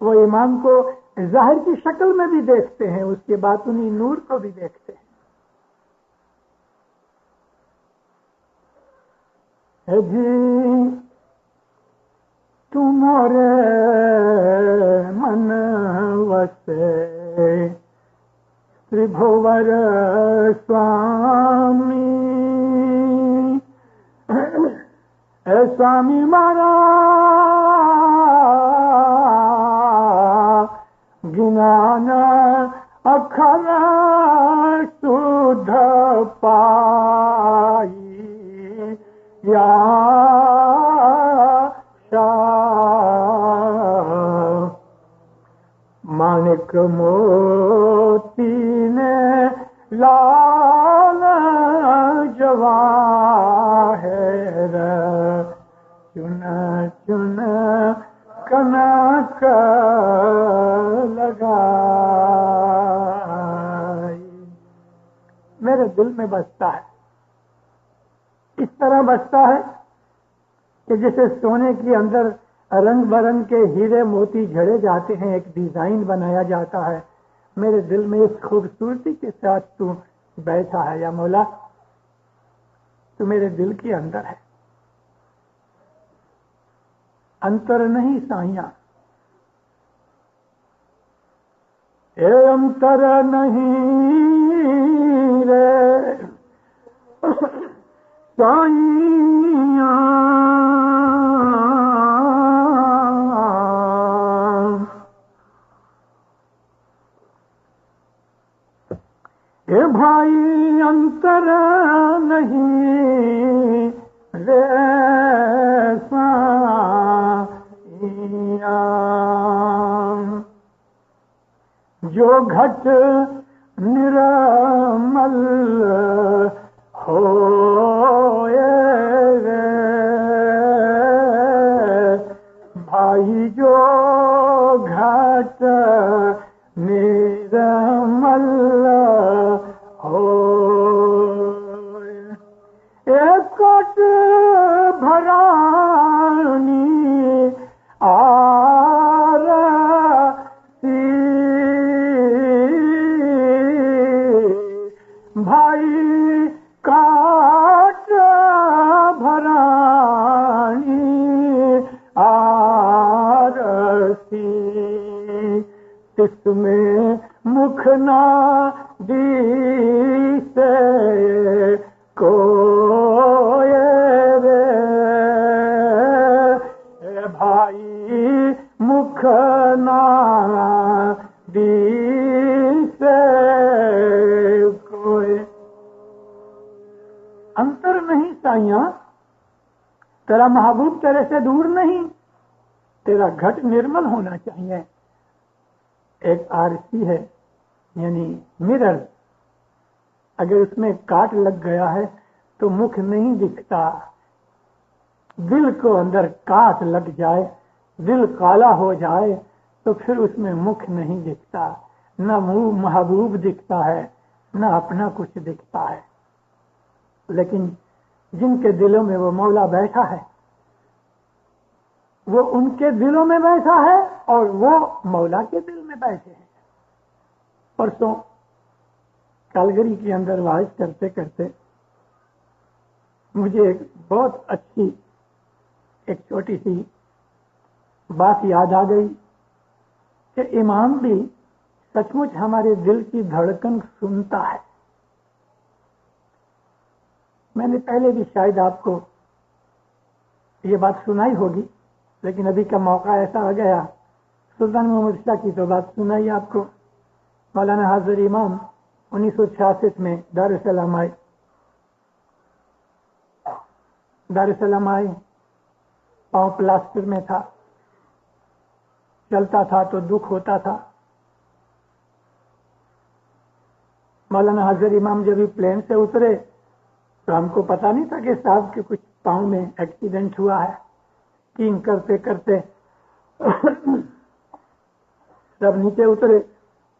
वो इमाम को ज़ाहिर की शक्ल में भी देखते हैं, उसके बातूनी नूर को भी देखते हैं। जी तुम्हारे मन वसे त्रिभुवर स्वामी, स्वामी मारा ज्ञान अखर शुद्ध पाई या मानिक मोती ने लाल जवाहर चुन चुन कनक लगाई। मेरे दिल में बसता है, इस तरह बसता है कि जैसे सोने के अंदर रंग बरंग के हीरे मोती जड़े जाते हैं, एक डिजाइन बनाया जाता है। मेरे दिल में इस खूबसूरती के साथ तू बैठा है या मौला, तू मेरे दिल के अंदर है। अंतर नहीं साइया, ए अंतर नहीं रे साइया, ए भाई अंतर नहीं रे साइया, जो घट निरमल होए रे भाई, जो घट निरमल होए, एक कोट भरानी आरती भाई, काट भरानी आरती, तिसमें मुख ना दीसे कोय रे भाई, मुख ना दी से कोई। अंतर नहीं साइया, तेरा महबूब तेरे से दूर नहीं, तेरा घट निर्मल होना चाहिए। एक आरसी है यानी मिरर, अगर उसमें काट लग गया है तो मुख नहीं दिखता। दिल को अंदर काट लग जाए, दिल काला हो जाए तो फिर उसमें मुख नहीं दिखता, न मुंह महबूब दिखता है न अपना कुछ दिखता है। लेकिन जिनके दिलों में वो मौला बैठा है, वो उनके दिलों में बैठा है और वो मौला के दिल में बैठे हैं। परसों कैलगरी के अंदर वाइज करते करते मुझे एक बहुत अच्छी एक छोटी सी बात याद आ गई कि इमाम भी सचमुच हमारे दिल की धड़कन सुनता है। मैंने पहले भी शायद आपको ये बात सुनाई होगी, लेकिन अभी का मौका ऐसा आ गया। सुल्तान मोहम्मद शाह की तो बात सुनाई आपको। मौलाना हाजिर इमाम 1966 में दारुसलाम आए। दारुसलाम आए, पांव प्लास्टर में था, चलता था तो दुख होता था। मौलाना हाजिर इमाम जब भी प्लेन से उतरे तो हमको पता नहीं था कि साहब के कुछ पांव में एक्सीडेंट हुआ है। कींग करते करते जब नीचे उतरे,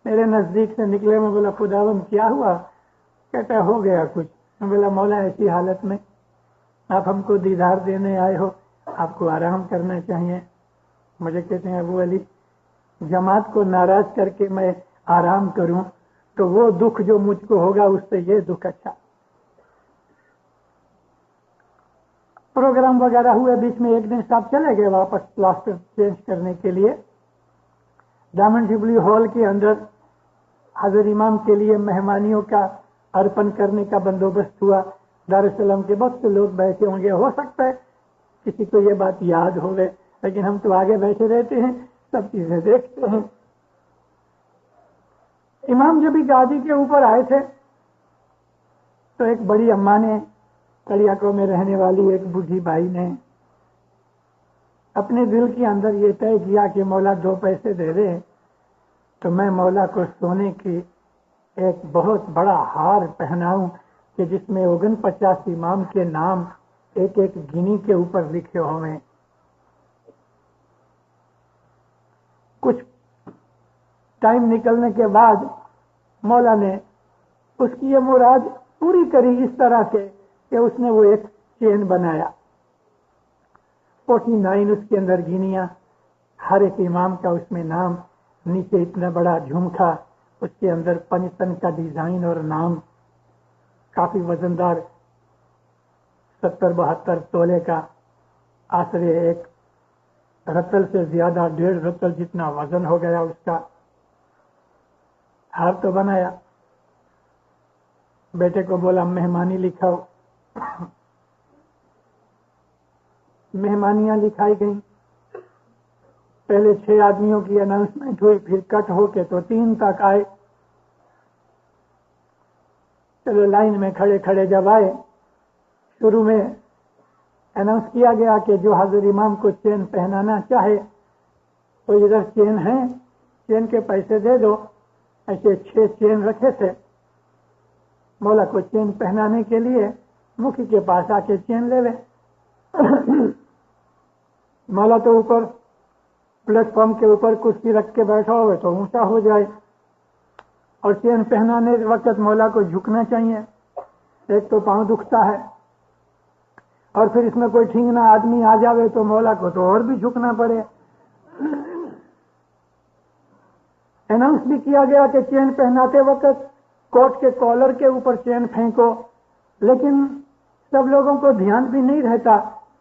मेरे नजदीक से निकले। मैं बोला खुदावंद क्या हुआ? कहता हो गया कुछ। मैं बोला मौला ऐसी हालत में आप हमको दीदार देने आए हो, आपको आराम करना चाहिए। मुझे कहते हैं अबू अली, जमात को नाराज करके मैं आराम करूं तो वो दुख जो मुझको होगा उससे ये दुख अच्छा। प्रोग्राम वगैरह हुए, बीच में एक दिन साहब चले गए वापस प्लास्टर चेंज करने के लिए। डायमंड जुबली हॉल के अंदर हाजिर इमाम के लिए मेहमानियों का अर्पण करने का बंदोबस्त हुआ। दारुसलाम के बहुत से लोग बैठे होंगे, हो सकता है किसी को ये बात याद हो गए, लेकिन हम तो आगे बैठे रहते हैं, सब चीजें देखते हैं। इमाम जब भी गादी के ऊपर आए थे तो एक बड़ी अम्मा ने, कड़ियाकों में रहने वाली एक बूढ़ी बाई ने अपने दिल के अंदर ये तय किया कि मौला 2 पैसे दे दे तो मैं मौला को सोने की एक बहुत बड़ा हार पहनाऊं कि जिसमें 49 इमाम के नाम एक एक गिनी के ऊपर लिखे होंगे। कुछ टाइम निकलने के बाद मौला ने उसकी ये मुराद पूरी करी इस तरह से कि उसने वो एक चेन बनाया। 49 उसके अंदर गिनिया, हर एक इमाम का उसमें नाम, नीचे इतना बड़ा झुमका, उसके अंदर पंचतन का डिजाइन और नाम, काफी वजनदार 70-72 तोले का, आश्रय एक रत्तल से ज्यादा 1.5 रत्तल जितना वजन हो गया उसका हार तो बनाया। बेटे को बोला मेहमानी लिखाओ। मेहमानियां लिखाई गई। पहले 6 आदमियों की अनाउंसमेंट हुई, फिर कट होके तो 3 तक आए। चलो लाइन में खड़े खड़े जब आए, शुरू में अनाउंस किया गया कि जो हाजिर इमाम को चेन पहनाना चाहे तो इधर चेन है, चेन के पैसे दे दो। ऐसे 6 चेन रखे थे। मौला को चेन पहनाने के लिए मुखी के पास आके चेन ले ले। मौला तो ऊपर प्लेटफॉर्म के ऊपर कुर्सी रख के बैठा हुआ तो ऊंचा हो जाए, और चेन पहनाने वक्त मौला को झुकना चाहिए। एक तो पांव दुखता है, और फिर इसमें कोई ठींगना आदमी आ जावे तो मौला को तो और भी झुकना पड़े। अनाउंस भी किया गया कि चेन पहनाते वक्त कोट के कॉलर के ऊपर चेन फेंको, लेकिन सब लोगों को ध्यान भी नहीं रहता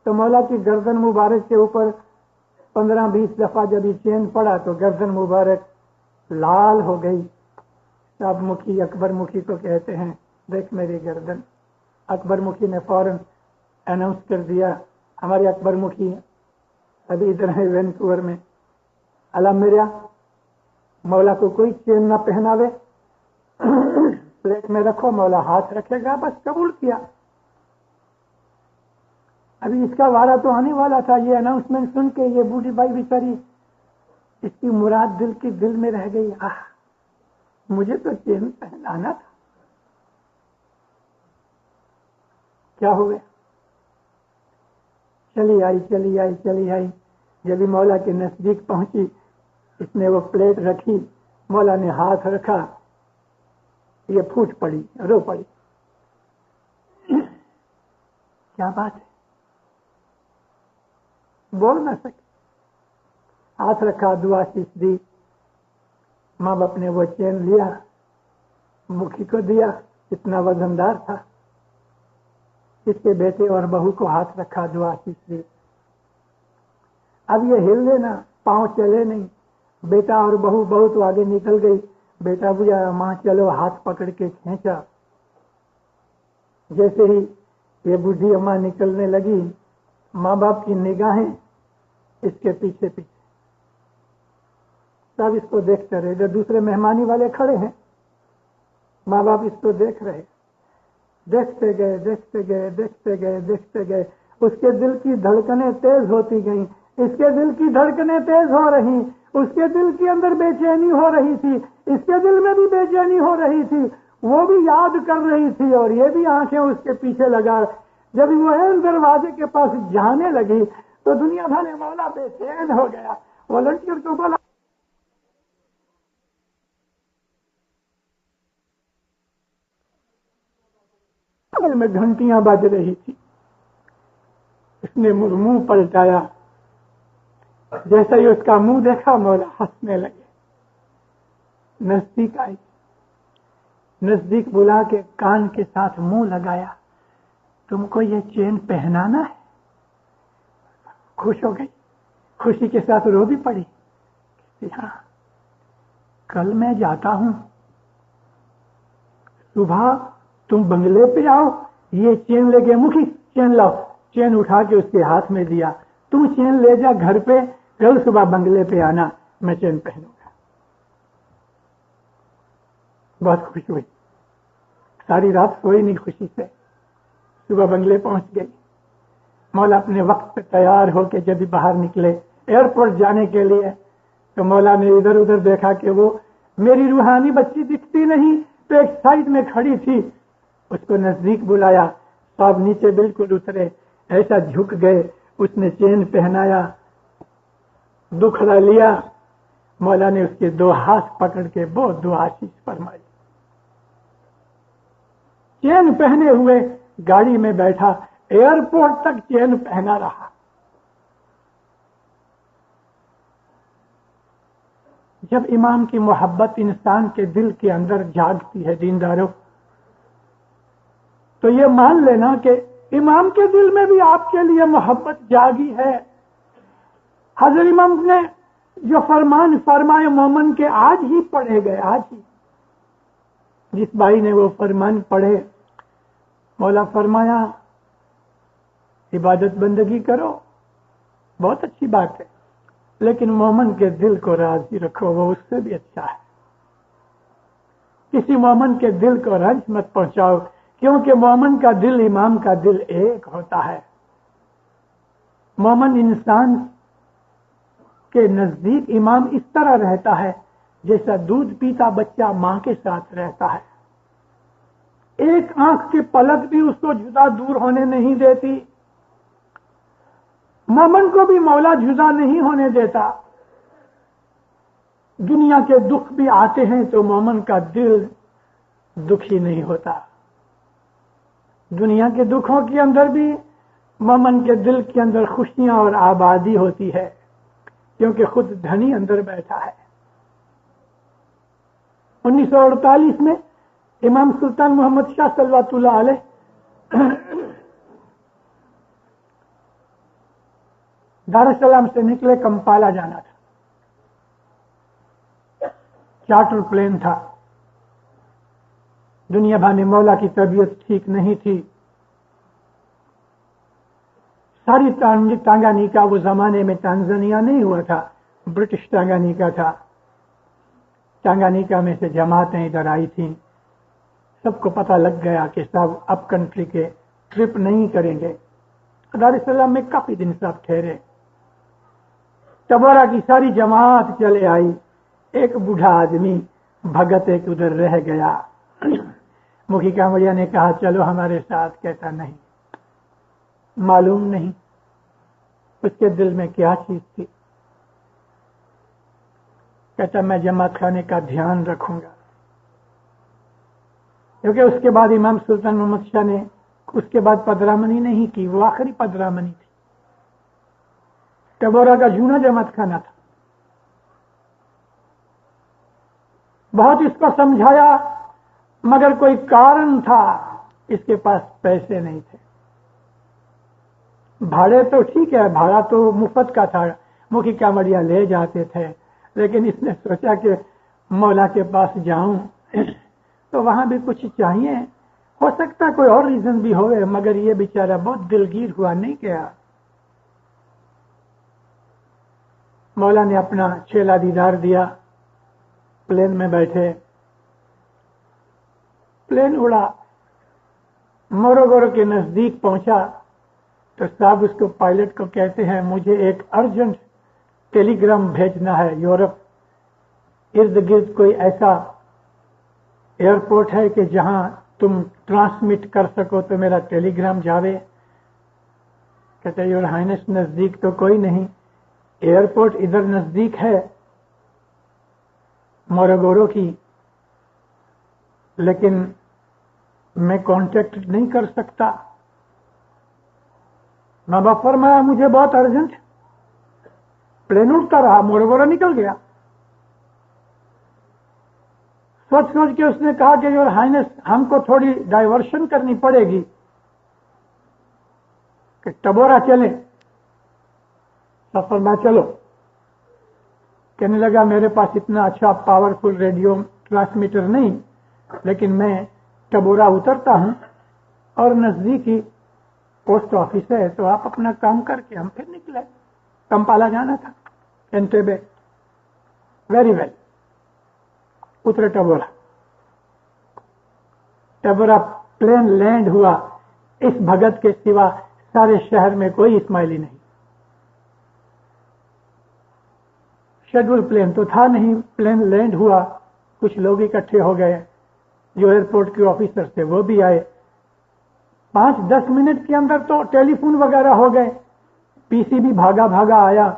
तो मौला की गर्दन मुबारक के ऊपर 15-20 दफा जब ये चेन पड़ा तो गर्दन मुबारक लाल हो गई। अब मुखी अकबर मुखी को कहते हैं देख मेरी गर्दन। अकबर मुखी ने फौरन अनाउंस कर दिया, हमारे अकबर मुखी अभी इधर है वैनकूवर में, अल्लाह मेरा मौला को कोई चेन ना पहनावे, प्लेट में रखो, मौला हाथ रखेगा, बस कबूल किया। अभी इसका वारा तो आने वाला था। ये अनाउंसमेंट सुन के ये बूढ़ी बाई बेचारी, इसकी मुराद दिल की दिल में रह गई। मुझे तो चेन पहनाना था, क्या हो गया? चली आई चली आई चली आई। जब मौला के नजदीक पहुंची, इसने वो प्लेट रखी, मौला ने हाथ रखा, ये फूट पड़ी, रो पड़ी। क्या बात है, बोल ना सके। हाथ रखा, दुआ शीश दी। माँ बाप ने वो चेन लिया, मुखी को दिया, इतना वजनदार था। इसके बेटे और बहू को हाथ रखा, दुआ शीश दी। अब ये हिल लेना, पांव चले नहीं। बेटा और बहू बहुत आगे निकल गई। बेटा बुझाया, माँ चलो, हाथ पकड़ के खींचा। जैसे ही ये बूढ़ी अम्मा निकलने लगी, माँ बाप की निगाहें इसके पीछे पीछे, सब इसको देखते रहे। इधर दूसरे मेहमानी वाले खड़े हैं, माँ बाप इसको देख रहे। देखते गए देखते गए देखते गए देखते गए। उसके दिल की धड़कनें तेज होती गईं, इसके दिल की धड़कनें तेज हो रही। उसके दिल के अंदर बेचैनी हो रही थी, इसके दिल में भी बेचैनी हो रही थी। वो भी याद कर रही थी और ये भी आंखें उसके पीछे लगा। जब वो दरवाजे के पास जाने लगी तो दुनिया भर मौला बेचैन हो गया। वॉलंटियर को बोला, में घंटियां बज रही थी। उसने मुंह पलटाया। जैसे ही उसका मुंह देखा, मौला हंसने लगे। नजदीक आई, नजदीक बुला के कान के साथ मुंह लगाया। तुमको ये चेन पहनाना है? खुश हो गई, खुशी के साथ रो भी पड़ी। हाँ, कल मैं जाता हूं, सुबह तुम बंगले पे आओ, ये चेन लेके, मुखी चेन लाओ। चेन उठा के उसके हाथ में दिया। तू चेन ले जा घर पे, कल सुबह बंगले पे आना, मैं चेन पहनूंगा। बहुत खुश हुई, सारी रात सोई नहीं खुशी से। सुबह बंगले पहुंच गई। मौला अपने वक्त पे तैयार होके जब भी बाहर निकले एयरपोर्ट जाने के लिए, तो मौला ने इधर उधर देखा कि वो मेरी रूहानी बच्ची दिखती नहीं, तो एक साइड में खड़ी थी। उसको नजदीक बुलाया, सब नीचे बिल्कुल उतरे, ऐसा झुक गए। उसने चेन पहनाया, दुखड़ा लिया। मौला ने उसके दो हाथ पकड़ के बहुत दुआ आशीष फरमाई। चेन पहने हुए गाड़ी में बैठा, एयरपोर्ट तक चेन पहना रहा। जब इमाम की मोहब्बत इंसान के दिल के अंदर जागती है दीनदारों, तो ये मान लेना कि इमाम के दिल में भी आपके लिए मोहब्बत जागी है। हजरत इमाम ने जो फरमान फरमाए मोमन के, आज ही पढ़े गए, आज ही। जिस भाई ने वो फरमान पढ़े, मौला फरमाया इबादत बंदगी करो, बहुत अच्छी बात है, लेकिन मोमन के दिल को राजी रखो, वो उससे भी अच्छा है। किसी मोमन के दिल को रंज मत पहुंचाओ, क्योंकि मोमन का दिल इमाम का दिल एक होता है। मोमन इंसान के नजदीक इमाम इस तरह रहता है जैसा दूध पीता बच्चा मां के साथ रहता है। एक आंख की पलक भी उसको जुदा दूर होने नहीं देती। मोमन को भी मौला जुदा नहीं होने देता। दुनिया के दुख भी आते हैं तो मोमन का दिल दुखी नहीं होता। दुनिया के दुखों के अंदर भी मोमन के दिल के अंदर खुशियां और आबादी होती है, क्योंकि खुद धनी अंदर बैठा है। 1948 में इमाम सुल्तान मोहम्मद शाह सल्लल्लाहु अलैहि दारुसलाम से निकले, कंपाला जाना था। चार्टर प्लेन था। दुनिया भर में मौला की तबीयत ठीक नहीं थी। सारी टांगानिका वो जमाने में तांजानिया नहीं हुआ था, ब्रिटिश टांगानिका था। टांगानिका में से जमातें इधर आई थी। सबको पता लग गया कि साहब अप कंट्री के ट्रिप नहीं करेंगे। दार इस सलाम में काफी दिन साहब ठहरे। टबोरा की सारी जमात चले आई। एक बूढ़ा आदमी भगत एक उधर रह गया। मुखी कांवड़िया ने कहा चलो हमारे साथ। कहता नहीं, मालूम नहीं उसके दिल में क्या चीज थी। कहता मैं जमात खाने का ध्यान रखूंगा। क्योंकि उसके बाद इमाम सुल्तान मोहम्मद शाह ने उसके बाद पदरामनी नहीं की, वो आखिरी पदरामनी थी। टबोरा का जूना जमात खाना था। बहुत इसको समझाया मगर कोई कारण था, इसके पास पैसे नहीं थे। भाड़े तो ठीक है, भाड़ा तो मुफ्त का था, मुखी कांवड़िया ले जाते थे। लेकिन इसने सोचा कि मौला के पास जाऊं तो वहां भी कुछ चाहिए। हो सकता कोई और रीजन भी होवे, मगर ये बेचारा बहुत दिलगीर हुआ, नहीं गया। मौला ने अपना छेला दीदार दिया। प्लेन में बैठे, प्लेन उड़ा, मोरोगोरो के नजदीक पहुंचा तो साहब उसको पायलट को कहते हैं मुझे एक अर्जेंट टेलीग्राम भेजना है। यूरोप इर्द गिर्द कोई ऐसा एयरपोर्ट है कि जहां तुम ट्रांसमिट कर सको तो मेरा टेलीग्राम जावे। कहते योर हाइनेस नजदीक तो कोई नहीं, एयरपोर्ट इधर नजदीक है मोरोगोरो की, लेकिन मैं कांटेक्ट नहीं कर सकता। माँ बाप फरमाया मुझे बहुत अर्जेंट। प्लेन उड़ता रहा, मोरोगोरो निकल गया। सोच सोच के उसने कहा कि योर हाइनेस हमको थोड़ी डाइवर्शन करनी पड़ेगी कि टबोरा चले। सफर में चलो। कहने लगा मेरे पास इतना अच्छा पावरफुल रेडियो ट्रांसमीटर नहीं, लेकिन मैं टबोरा उतरता हूं और नजदीकी पोस्ट ऑफिस है, तो आप अपना काम करके हम फिर निकले। कंपाला जाना था, एंटेबे। वेरी वेल, उतरे टबोरा। टबोरा प्लेन लैंड हुआ। इस भगत के सिवा सारे शहर में कोई इस्माइली नहीं। शेड्यूल प्लेन तो था नहीं। प्लेन लैंड हुआ, कुछ लोग इकट्ठे हो गए, जो एयरपोर्ट के ऑफिसर थे वो भी आए। 5-10 मिनट के अंदर तो टेलीफोन वगैरह हो गए। पीसी भी भागा भागा आया।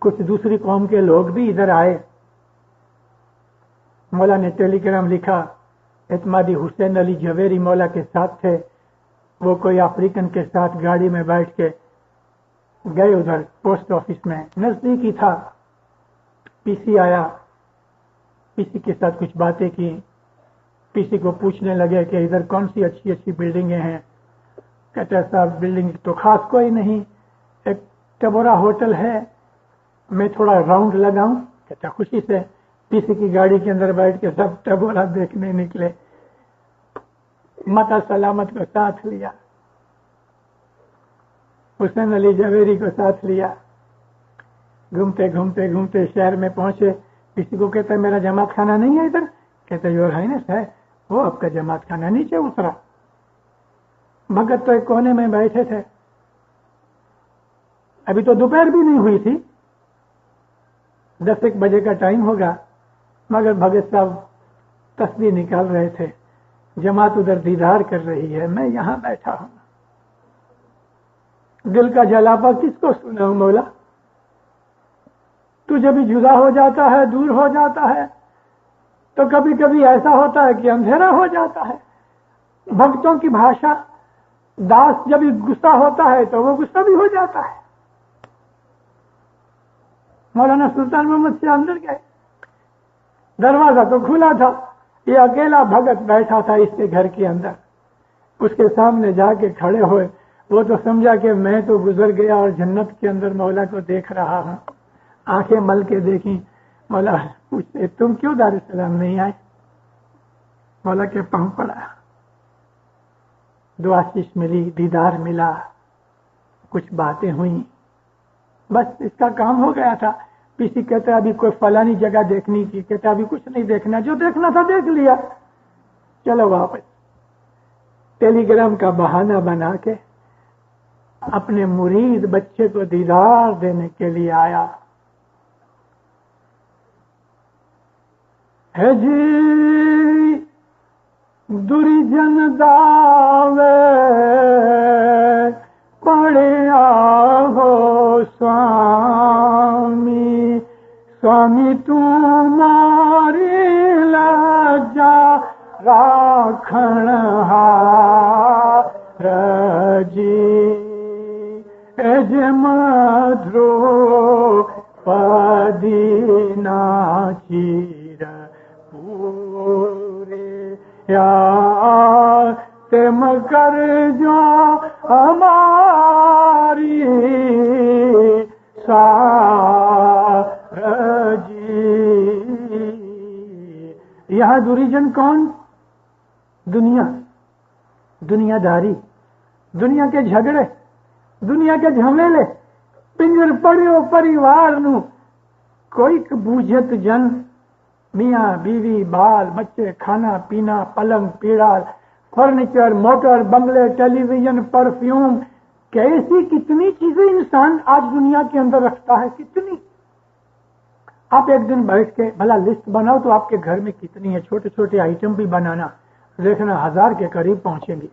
कुछ दूसरी कौम के लोग भी इधर आए। मौला ने टेलीग्राम लिखा। एतमादी हुसैन अली जवेरी मौला के साथ थे। वो कोई अफ्रीकन के साथ गाड़ी में बैठ के गए उधर पोस्ट ऑफिस में, नजदीक ही था। पीसी आया, पीसी के साथ कुछ बातें की। पीसी को पूछने लगे कि इधर कौन सी अच्छी अच्छी बिल्डिंगें हैं। कहते साहब बिल्डिंग तो खास कोई नहीं, एक टबोरा होटल है, मैं थोड़ा राउंड लगाऊं। कहता खुशी से। पीसी की गाड़ी के अंदर बैठ के सब टबोरा देखने निकले। माता सलामत को साथ लिया, हुसैन अली जवेरी को साथ लिया। घूमते घूमते घूमते शहर में पहुंचे। किसी को कहता मेरा जमात खाना नहीं है इधर। कहते योर हाइनेस है, वो आपका जमात खाना। नीचे उतरा। भगत तो एक कोने में बैठे थे। अभी तो दोपहर भी नहीं हुई थी, 10-1 बजे का टाइम होगा, मगर भगत साहब तस्बीह निकाल रहे थे। जमात उधर दीदार कर रही है, मैं यहां बैठा हूं। दिल का जलापा किसको सुनाऊं मौला। तू जब भी जुदा हो जाता है, दूर हो जाता है, तो कभी कभी ऐसा होता है कि अंधेरा हो जाता है। भक्तों की भाषा, दास जब भी गुस्सा होता है तो वो गुस्सा भी हो जाता है। मौलाना सुल्तान मोहम्मद से अंदर गए। दरवाजा तो खुला था, ये अकेला भगत बैठा था इसके घर के अंदर। उसके सामने जाके खड़े हुए। वो तो समझा कि मैं तो गुजर गया और जन्नत के अंदर मौला को देख रहा हूं। आंखें मल के देखी। मौला पूछते तुम क्यों दार सलाम नहीं आए। मौला के पांव पड़ा, दुआ आशीष मिली, दीदार मिला, कुछ बातें हुई, बस इसका काम हो गया था। किसी कहता है अभी कोई फलानी जगह देखनी थी, कहता अभी कुछ नहीं देखना, जो देखना था देख लिया, चलो वापस। टेलीग्राम का बहाना बना के अपने मुरीद बच्चे को दीदार देने के लिए आया। है जी दुर्जन दावे पड़िया हो स्वामी, स्वामी तुम्हारी लाजा राखण हार जी, एज मध्रो पदीना चीर पूरे या तेम कर जो हमारी सारजी। यह दुरीजन कौन? दुनिया, दुनियादारी, दुनिया के झगड़े, दुनिया के झमेले, पिंजर पड़ियो परिवार नु कोई बूझत जन, मियाँ बीवी बाल बच्चे, खाना पीना, पलंग पीड़ा, फर्नीचर, मोटर, बंगले, टेलीविजन, परफ्यूम, कैसी कितनी चीजें इंसान आज दुनिया के अंदर रखता है, कितनी। आप एक दिन बैठ के भला लिस्ट बनाओ तो आपके घर में कितनी है, छोटे छोटे आइटम भी बनाना, देखना 1000 के करीब पहुंचेंगे।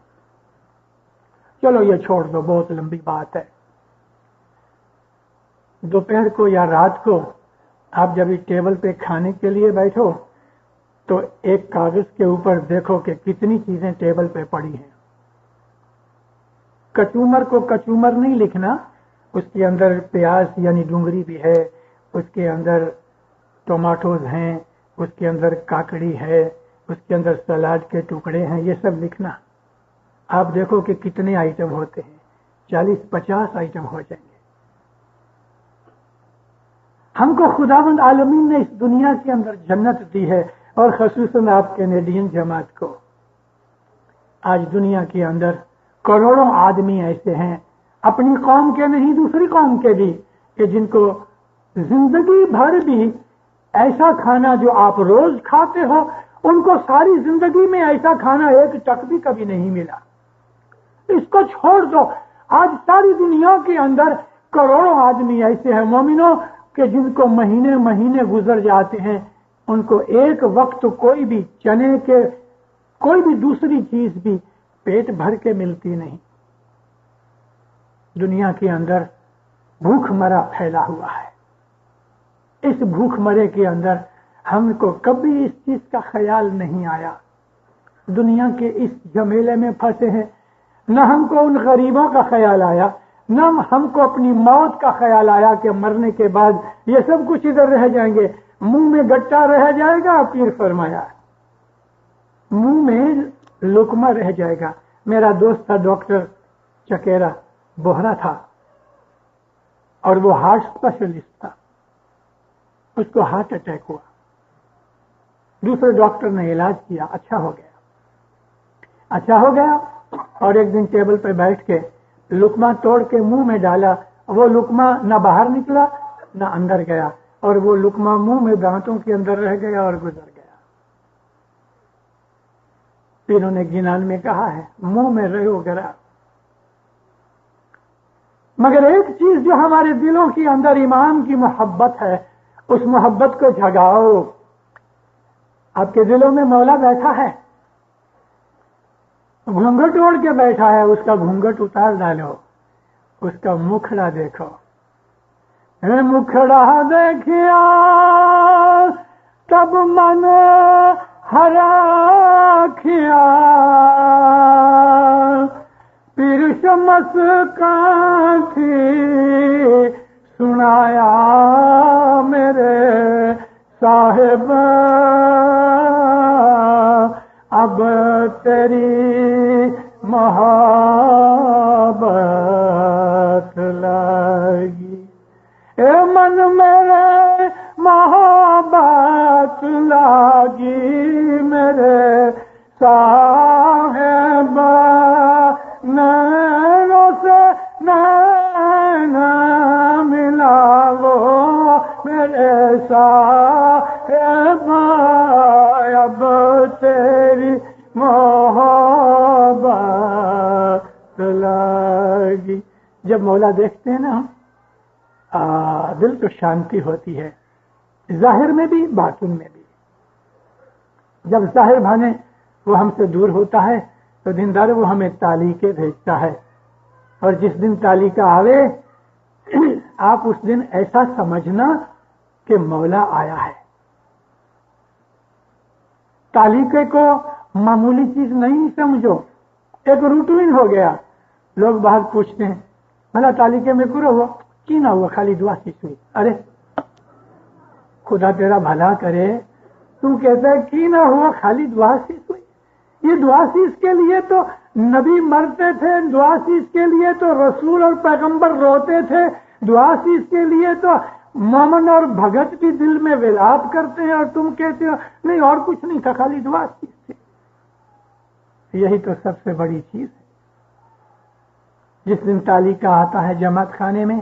चलो ये छोड़ दो, बहुत लंबी बात है। दोपहर को या रात को आप जब टेबल पे खाने के लिए बैठो तो एक कागज के ऊपर देखो कि कितनी चीजें टेबल पे पड़ी हैं। कचूमर को कचूमर नहीं लिखना, उसके अंदर प्याज यानी डूंगरी भी है, उसके अंदर टोमेटोज हैं, उसके अंदर काकड़ी है, उसके अंदर सलाद के टुकड़े हैं, ये सब लिखना। आप देखो कि कितने आइटम होते हैं, 40-50 आइटम हो जाएंगे। हमको खुदावंद आलमीन ने इस दुनिया के अंदर जन्नत दी है, और खसूसन आप कैनेडियन जमात को। आज दुनिया के अंदर करोड़ों आदमी ऐसे हैं, अपनी कौम के नहीं दूसरी कौम के भी, कि जिनको जिंदगी भर भी ऐसा खाना जो आप रोज खाते हो, उनको सारी जिंदगी में ऐसा खाना एक टक भी कभी नहीं मिला। इसको छोड़ दो, आज सारी दुनिया के अंदर करोड़ों आदमी ऐसे हैं मोमिनों कि जिनको महीने महीने गुजर जाते हैं, उनको एक वक्त कोई भी चने के कोई भी दूसरी चीज भी पेट भर के मिलती नहीं। दुनिया के अंदर भूखमरा फैला हुआ है। इस भूखमरे के अंदर हमको कभी इस चीज का ख्याल नहीं आया। दुनिया के इस झमेले में फंसे हैं, न हमको उन गरीबों का ख्याल आया, न हमको अपनी मौत का ख्याल आया कि मरने के बाद ये सब कुछ इधर रह जाएंगे, मुंह में गट्टा रह जाएगा। पीर फरमाया मुंह में लुकमा रह जाएगा। मेरा दोस्त था डॉक्टर चकेरा, बोहरा था, और वो हार्ट स्पेशलिस्ट था। उसको हार्ट अटैक हुआ, दूसरे डॉक्टर ने इलाज किया, अच्छा हो गया। और एक दिन टेबल पे बैठ के लुकमा तोड़ के मुंह में डाला, वो लुकमा न बाहर निकला न अंदर गया, और वो लुकमा मुंह में दांतों के अंदर रह गया और गुजर गया। इन्होंने गिनान में कहा है, मुंह में रहो गरा। मगर एक चीज जो हमारे दिलों के अंदर ईमान की मोहब्बत है, उस मोहब्बत को जगाओ। आपके दिलों में मौला बैठा है, घूंघट ओढ़ के बैठा है, उसका घूंघट उतार डालो, उसका मुखड़ा देखो। मुखड़ा देखिया तब मन हराखिया, पीर शमस कांठी सुनाया मेरे साहिब, अब तेरी मोहब्बत लगी, ए मन मेरे मोहब्बत लगी मेरे साहिब, नैनों से नैना मिलावो मेरे تیری محبت لگی. جب مولا دیکھتے ہیں نا ہم دل کو شانتی ہوتی ہے، ظاہر میں بھی باطن میں بھی. جب ظاہر بھانے وہ ہم سے دور ہوتا ہے تو دیندار وہ ہمیں تعلیقیں بھیجتا ہے، اور جس دن تعلیقہ آوے آپ اس دن ایسا سمجھنا کہ مولا آیا ہے. تعلیقے کو معمولی چیز نہیں سمجھو، ایک روٹین ہو گیا. لوگ باہر پوچھتے ہیں بھلا تعلیقے میں کرو وہ کی نہ ہوا، خالی دعا سی ہوئی. ارے خدا تیرا بھلا کرے، تو کہتا ہے کی نہ ہوا خالی دعا سی ہوئی. یہ دعا سیس کے لیے تو نبی مرتے تھے، دعا سیس کے لیے تو رسول اور پیغمبر روتے تھے، دعا سیس کے لیے تو مومن اور بھگت بھی دل میں ولاپ کرتے ہیں، اور تم کہتے ہو نہیں اور کچھ نہیں تھا، خالی دعا سیس تھی. یہی تو سب سے بڑی چیز ہے. جس دن تعلیقہ آتا ہے جماعت خانے میں،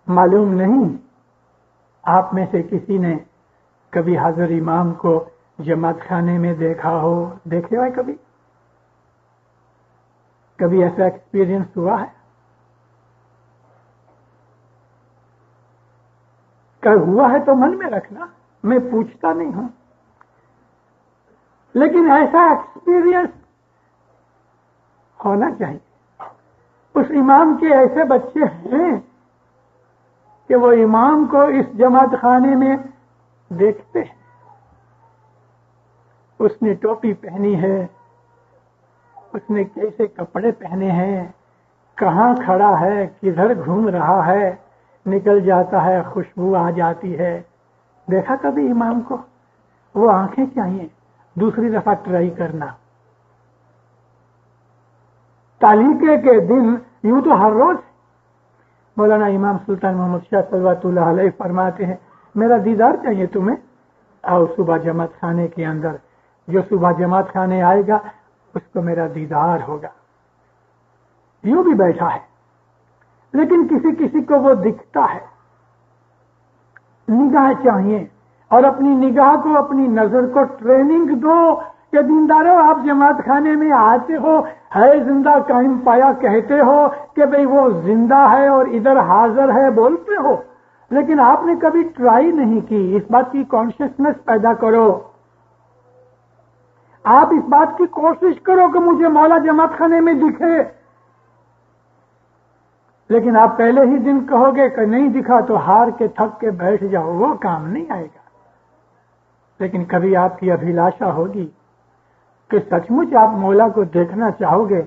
معلوم نہیں آپ میں سے کسی نے کبھی حاضر امام کو جماعت خانے میں دیکھا ہو، دیکھے ہوئے کبھی ایسا ایکسپیرینس ہوا ہے؟ ہوا ہے تو من میں رکھنا، میں پوچھتا نہیں ہوں، لیکن ایسا ایکسپیرینس ہونا چاہیے. اس امام کے ایسے بچے ہیں کہ وہ امام کو اس جماعت خانے میں دیکھتے ہیں. اس نے ٹوپی پہنی ہے، اس نے کیسے کپڑے پہنے ہیں، کہاں کھڑا ہے، کدھر گھوم رہا ہے، نکل جاتا ہے، خوشبو آ جاتی ہے. دیکھا کبھی امام کو؟ وہ آنکھیں چاہیے، دوسری دفعہ ٹرائی کرنا. تعلیقے کے دن یوں تو ہر روز مولانا امام سلطان محمد شاہ صلوات اللہ علیہ فرماتے ہیں میرا دیدار چاہیے تمہیں، آؤ صبح جماعت خانے کے اندر. جو صبح جماعت خانے آئے گا اس کو میرا دیدار ہوگا. یوں بھی بیٹھا ہے، لیکن کسی کسی کو وہ دکھتا ہے. نگاہ چاہیے، اور اپنی نگاہ کو، اپنی نظر کو ٹریننگ دو کہ دیندارو آپ جماعت خانے میں آتے ہو، ہے زندہ قائم پایا کہتے ہو کہ بھئی وہ زندہ ہے اور ادھر حاضر ہے بولتے ہو، لیکن آپ نے کبھی ٹرائی نہیں کی. اس بات کی کانشیسنس پیدا کرو. آپ اس بات کی کوشش کرو کہ مجھے مولا جماعت خانے میں دکھے. لیکن آپ پہلے ہی دن کہو گے کہ نہیں دکھا تو ہار کے تھک کے بیٹھ جاؤ، وہ کام نہیں آئے گا. لیکن کبھی آپ کی ابھیلاشا ہوگی کہ سچ مچ آپ مولا کو دیکھنا چاہو گے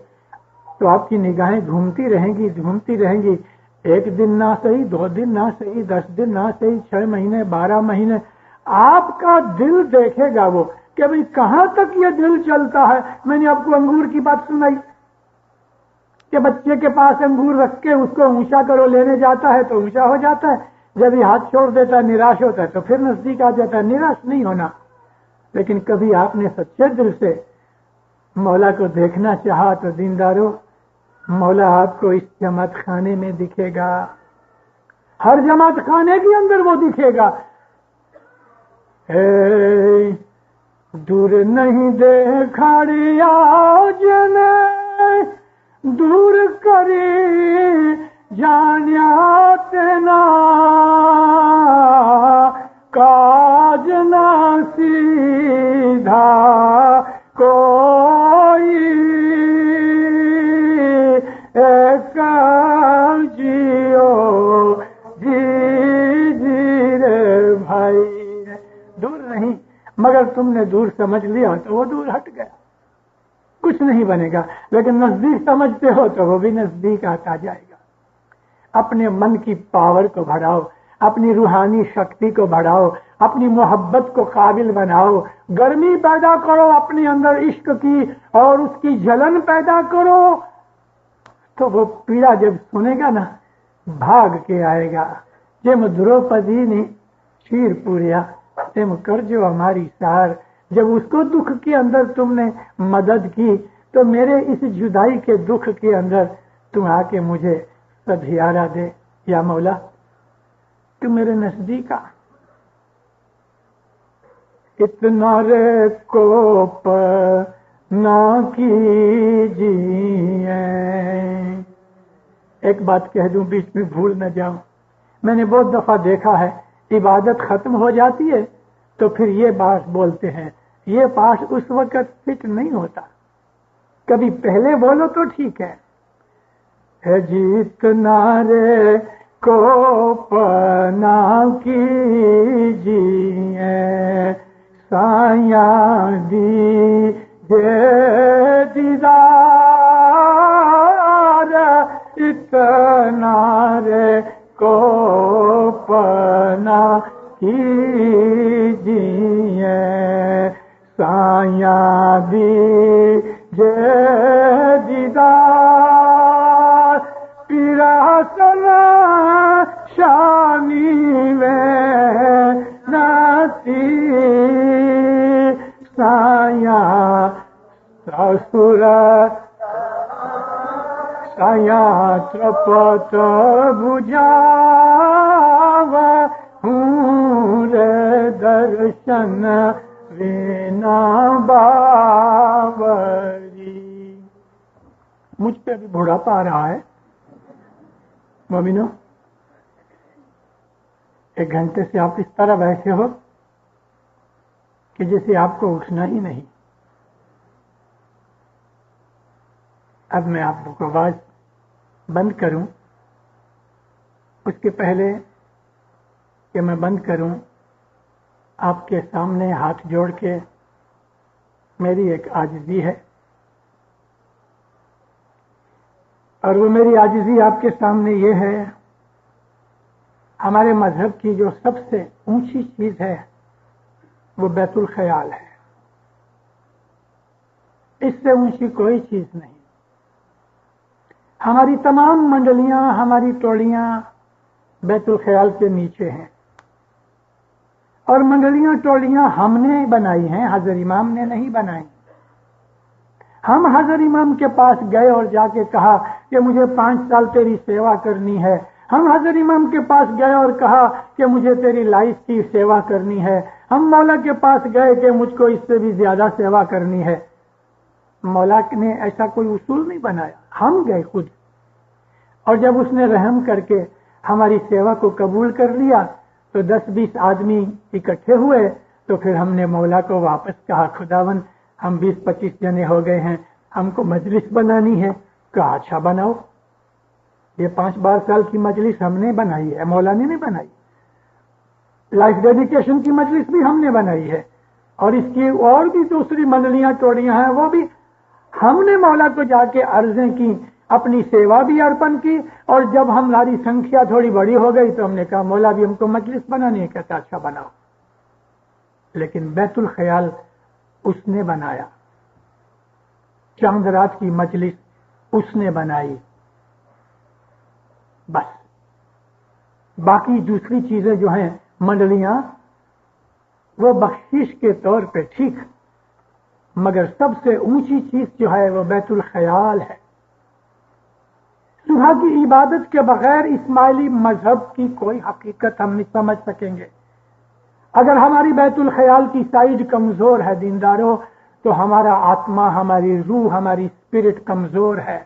تو آپ کی نگاہیں گھومتی رہیں گی. ایک دن نہ صحیح، 2 دن نہ صحیح، 10 دن نہ صحیح، 6 مہینے، 12 مہینے، آپ کا دل دیکھے گا وہ کہ بھئی کہاں تک یہ دل چلتا ہے. میں نے آپ کو انگور کی بات سنائی کہ بچے کے پاس انگور رکھ کے اس کو اونچا کرو، لینے جاتا ہے تو اونچا ہو جاتا ہے، جب یہ ہاتھ چھوڑ دیتا ہے نراش ہوتا ہے تو پھر نزدیک آ جاتا ہے. نراش نہیں ہونا. لیکن کبھی آپ نے سچے دل سے مولا کو دیکھنا چاہا تو دیندارو مولا آپ کو اس جماعت خانے میں دکھے گا، ہر جماعت خانے کے اندر وہ دکھے گا. دور نہیں دیکھاڑیا جن دور کری جانیا تینا کاج نہ سیدھا کوئی ایک جیو جی رے بھائی. دور نہیں، مگر تم نے دور سمجھ لیا تو وہ دور ہٹ گیا، کچھ نہیں بنے گا. لیکن نزدیک سمجھتے ہو تو وہ بھی نزدیک آتا جائے گا. اپنے من کی پاور کو بڑھاؤ، اپنی روحانی شکتی کو بڑھاؤ، اپنی محبت کو قابل بناؤ، گرمی پیدا کرو اپنے اندر عشق کی اور اس کی جلن پیدا کرو. تو وہ پیڑا جب سنے گا نا بھاگ کے آئے گا. جم دروپدی نے شیر پوریا تم کرجو ہماری سار. جب اس کو دکھ کے اندر تم نے مدد کی تو میرے اس جدائی کے دکھ کے اندر تم آ کے مجھے سدھیارا دے. یا مولا تم میرے نزدیک آ. اتنا رے کوپ نہ کیجیے. ایک بات کہہ دوں بیچ میں بھول نہ جاؤں. میں نے بہت دفعہ دیکھا ہے عبادت ختم ہو جاتی ہے تو پھر یہ بات بولتے ہیں. یہ پاٹ اس وقت فٹ نہیں ہوتا. کبھی پہلے بولو تو ٹھیک ہے. جتنا رے کو پنا کیجیے سایہ دیجیے دیدار اتنا رے کو پنا کیجیے سایہ دیجیے دیدار سنا شانی میں ناتی سایہ سسر سایہ ترپت بجا ہوں رے درشن وینا باوری. مجھ پہ بھی بڑھاپا آ رہا ہے مومنو. ایک گھنٹے سے آپ اس طرح بیٹھے ہو کہ جیسے آپ کو اٹھنا ہی نہیں. اب میں آپ کو آواز بند کروں اس کے پہلے کہ میں بند کروں آپ کے سامنے ہاتھ جوڑ کے میری ایک عاجزی ہے. اور وہ میری عاجزی آپ کے سامنے یہ ہے ہمارے مذہب کی جو سب سے اونچی چیز ہے وہ بیت الخیال ہے. اس سے اونچی کوئی چیز نہیں. ہماری تمام منڈلیاں ہماری ٹولیاں بیت الخیال کے نیچے ہیں. اور منڈلیاں ٹولیاں ہم نے بنائی ہیں, حضرت امام نے نہیں بنائی. ہم حضرت امام کے پاس گئے اور جا کے کہا کہ مجھے 5 سال تیری سیوا کرنی ہے. ہم حضرت امام کے پاس گئے اور کہا کہ مجھے تیری لائف کی سیوا کرنی ہے. ہم مولا کے پاس گئے کہ مجھ کو اس سے بھی زیادہ سیوا کرنی ہے. مولا نے ایسا کوئی اصول نہیں بنایا, ہم گئے خود. اور جب اس نے رحم کر کے ہماری سیوا کو قبول کر لیا تو 10-20 آدمی اکٹھے ہوئے تو پھر ہم نے مولا کو واپس کہا خداوند ہم 20-25 جنے ہو گئے ہیں, ہم کو مجلس بنانی ہے. کہا اچھا بناؤ. یہ 5 سال کی مجلس ہم نے بنائی ہے, مولا نے نہیں بنائی. لائف ڈیڈیکیشن کی مجلس بھی ہم نے بنائی ہے. اور اس کی اور بھی دوسری منڈلیاں ٹوڑیاں ہیں وہ بھی ہم نے مولا کو جا کے عرضیں کی, اپنی سیوا بھی ارپن کی. اور جب ہماری سنکھیا تھوڑی بڑی ہو گئی تو ہم نے کہا مولا بھی ہم کو مجلس بنانی ہے. کہتا اچھا بناؤ. لیکن بیت الخیال اس نے بنایا. چاند رات کی مجلس اس نے بنائی. بس باقی دوسری چیزیں جو ہیں منڈلیاں وہ بخشش کے طور پہ ٹھیک, مگر سب سے اونچی چیز جو ہے وہ بیت الخیال ہے. صبح کی عبادت کے بغیر اسماعیلی مذہب کی کوئی حقیقت ہم نہیں سمجھ سکیں گے. اگر ہماری بیت الخیال کی سائیڈ کمزور ہے دینداروں تو ہمارا آتما, ہماری روح, ہماری اسپرٹ کمزور ہے.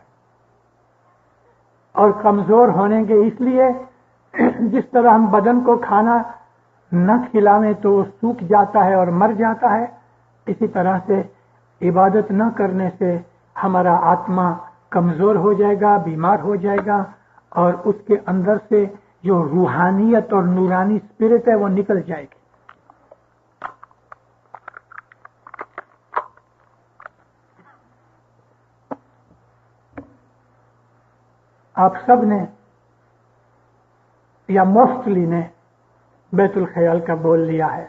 اور کمزور ہونے کے اس لیے جس طرح ہم بدن کو کھانا نہ کھلاویں تو وہ سوکھ جاتا ہے اور مر جاتا ہے, اسی طرح سے عبادت نہ کرنے سے ہمارا آتما کمزور ہو جائے گا, بیمار ہو جائے گا, اور اس کے اندر سے جو روحانیت اور نورانی اسپرٹ ہے وہ نکل جائے گی. آپ سب نے یا موسٹلی نے بیت الخیال کا بول لیا ہے.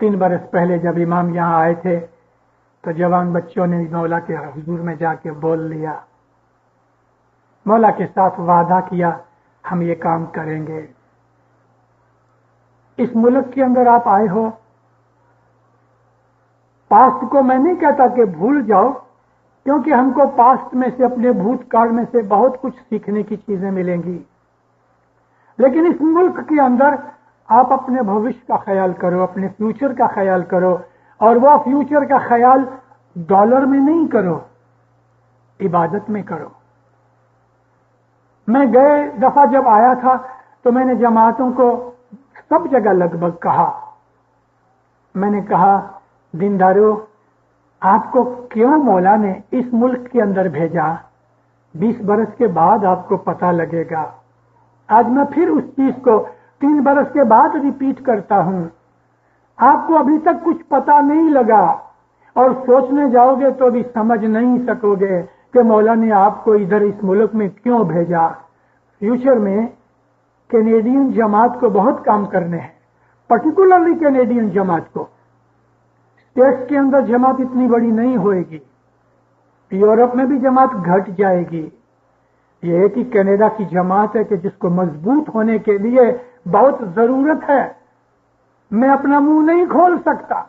3 برس پہلے جب امام یہاں آئے تھے تو جوان بچوں نے مولا کے حضور میں جا کے بول لیا, مولا کے ساتھ وعدہ کیا ہم یہ کام کریں گے. اس ملک کے اندر آپ آئے ہو, پاسٹ کو میں نہیں کہتا کہ بھول جاؤ, کیونکہ ہم کو پاسٹ میں سے, اپنے بھوت کال میں سے بہت کچھ سیکھنے کی چیزیں ملیں گی. لیکن اس ملک کے اندر آپ اپنے بھوشیہ کا خیال کرو، اپنے فیوچر کا خیال کرو، اور وہ فیوچر کا خیال ڈالر میں نہیں کرو، عبادت میں کرو۔ میں گئے دفعہ جب آیا تھا تو میں نے جماعتوں کو سب جگہ لگ بھگ کہا، میں نے کہا دیندارو، آپ کو کیوں مولا نے اس ملک کے اندر بھیجا؟ 20 برس کے بعد آپ کو پتا لگے گا۔ آج میں پھر اس چیز کو 3 برس کے بعد ریپیٹ کرتا ہوں۔ آپ کو ابھی تک کچھ پتا نہیں لگا اور سوچنے جاؤ گے تو بھی سمجھ نہیں سکو گے کہ مولا نے آپ کو ادھر اس ملک میں کیوں بھیجا۔ فیوچر میں کینیڈین جماعت کو بہت کام کرنے ہیں، پرٹیکولرلی کینیڈین جماعت کو۔ اسٹیٹس کے اندر جماعت اتنی بڑی نہیں ہوئے گی، یورپ میں بھی جماعت گھٹ جائے گی۔ یہ ایک ہی کینیڈا کی جماعت ہے کہ جس کو مضبوط ہونے کے لیے بہت ضرورت ہے۔ میں اپنا منہ نہیں کھول سکتا،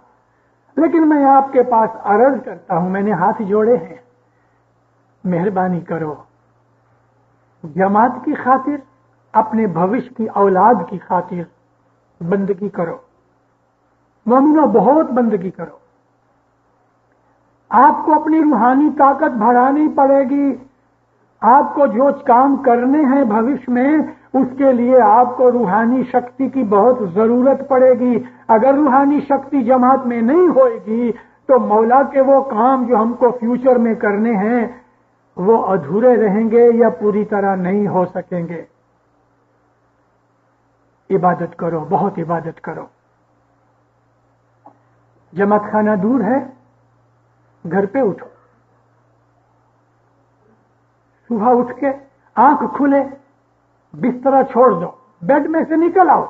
لیکن میں آپ کے پاس عرض کرتا ہوں، میں نے ہاتھ جوڑے ہیں، مہربانی کرو، جماعت کی خاطر، اپنے بھوشیہ کی اولاد کی خاطر بندگی کرو۔ مومنوں، بہت بندگی کرو۔ آپ کو اپنی روحانی طاقت بڑھانی پڑے گی۔ آپ کو جو کام کرنے ہیں بھوشیہ میں، اس کے لیے آپ کو روحانی شکتی کی بہت ضرورت پڑے گی۔ اگر روحانی شکتی جماعت میں نہیں ہوئے گی تو مولا کے وہ کام جو ہم کو فیوچر میں کرنے ہیں وہ ادھورے رہیں گے یا پوری طرح نہیں ہو سکیں گے۔ عبادت کرو، بہت عبادت کرو۔ جماعت خانہ دور ہے، گھر پہ اٹھو، صبح اٹھ کے آنکھ کھلے بستر چھوڑ دو، بیڈ میں سے نکل آؤ۔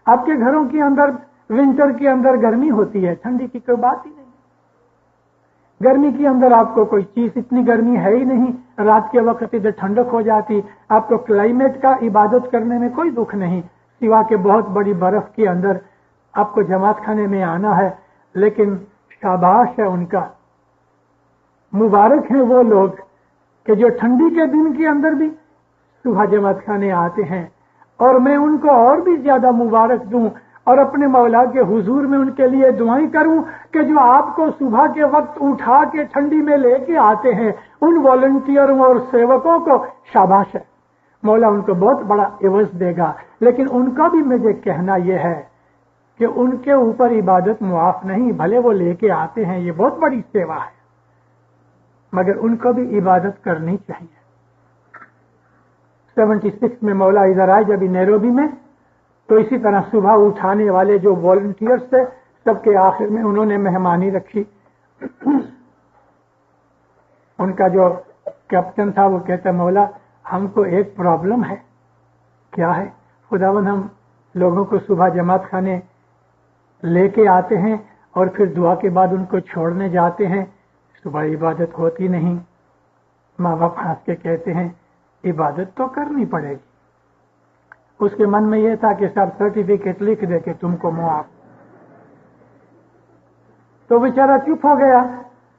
آپ کے گھروں کے اندر ونٹر کے اندر گرمی ہوتی ہے، ٹھنڈی کی کوئی بات ہی نہیں۔ گرمی کے اندر آپ کو کوئی چیز، اتنی گرمی ہے ہی نہیں، رات کے وقت ادھر ٹھنڈک ہو جاتی۔ آپ کو کلائمیٹ کا عبادت کرنے میں کوئی دکھ نہیں، سوا کہ بہت بڑی برف کے اندر آپ کو جماعت خانے میں آنا ہے۔ لیکن شاباش ہے ان کا، مبارک ہیں وہ لوگ کہ جو ٹھنڈی کے دن کے اندر بھی صبح جماعت خانے آتے ہیں، اور میں ان کو اور بھی زیادہ مبارک دوں اور اپنے مولا کے حضور میں ان کے لیے دعائیں کروں کہ جو آپ کو صبح کے وقت اٹھا کے ٹھنڈی میں لے کے آتے ہیں، ان والنٹیئروں اور سیوکوں کو شاباش ہے، مولا ان کو بہت بڑا عوض دے گا۔ لیکن ان کا بھی مجھے کہنا یہ ہے کہ ان کے اوپر عبادت معاف نہیں، بھلے وہ لے کے آتے ہیں، یہ بہت بڑی سیوا ہے، مگر ان کو بھی عبادت کرنی چاہیے۔ 76 میں مولا ادھر آئے جب نیروبی میں، تو اسی طرح صبح اٹھانے والے جو والنٹیئرز تھے، سب کے آخر میں انہوں نے مہمانی رکھی۔ ان کا جو کیپٹن تھا وہ کہتا، مولا ہم کو ایک پرابلم ہے۔ کیا ہے؟ خداوند، ہم لوگوں کو صبح جماعت خانے لے کے آتے ہیں اور پھر دعا کے بعد ان کو چھوڑنے جاتے ہیں، صبح عبادت ہوتی نہیں۔ ماں باپ ہنس کے کہتے ہیں عبادت تو کرنی پڑے گی۔ اس کے من میں یہ تھا کہ سب سرٹیفکیٹ لکھ دے کہ تم کو معاف۔ تو بیچارہ چپ ہو گیا۔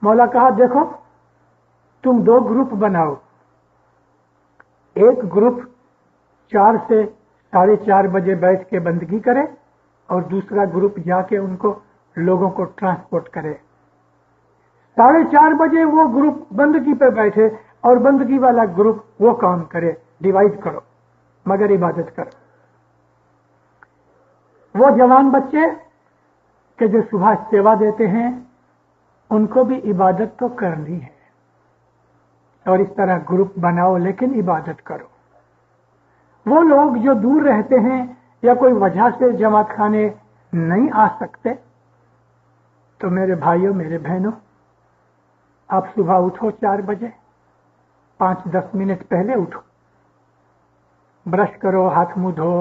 مولا کہا دیکھو تم 2 گروپ بناؤ، ایک گروپ 4 سے 4:30 بجے بیٹھ کے بندگی کرے اور دوسرا گروپ جا کے ان کو لوگوں کو ٹرانسپورٹ کرے۔ 4:30 بجے وہ گروپ بندگی پہ بیٹھے اور بندگی والا گروپ وہ کام کرے، ڈیوائڈ کرو، مگر عبادت کرو۔ وہ جوان بچے کہ جو صبح سیوا دیتے ہیں ان کو بھی عبادت تو کرنی ہے، اور اس طرح گروپ بناؤ لیکن عبادت کرو۔ وہ لوگ جو دور رہتے ہیں یا کوئی وجہ سے جماعت خانے نہیں آ سکتے، تو میرے بھائیوں، میرے بہنوں، آپ صبح اٹھو 4 بجے، 5-10 منٹ پہلے اٹھو، برش کرو، ہاتھ منہ دھو،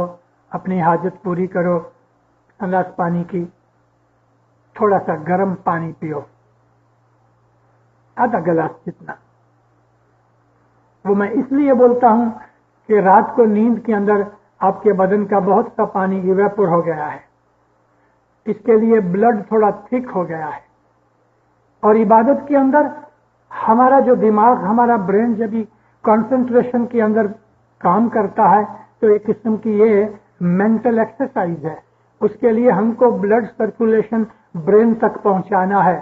اپنی حاجت پوری کرو، گلاس پانی کی، تھوڑا سا گرم پانی پیو، آدھا گلاس جتنا۔ وہ میں اس لیے بولتا ہوں کہ رات کو نیند کے اندر آپ کے بدن کا بہت سا پانی ایویپور ہو گیا ہے، اس کے لیے بلڈ تھوڑا تھک ہو گیا ہے، اور عبادت کے اندر ہمارا جو دماغ، ہمارا برین جب بھی کنسنٹریشن کے اندر کام کرتا ہے تو ایک قسم کی یہ मेंटल एक्सरसाइज है। उसके लिए हमको ब्लड सर्कुलेशन ब्रेन तक पहुंचाना है।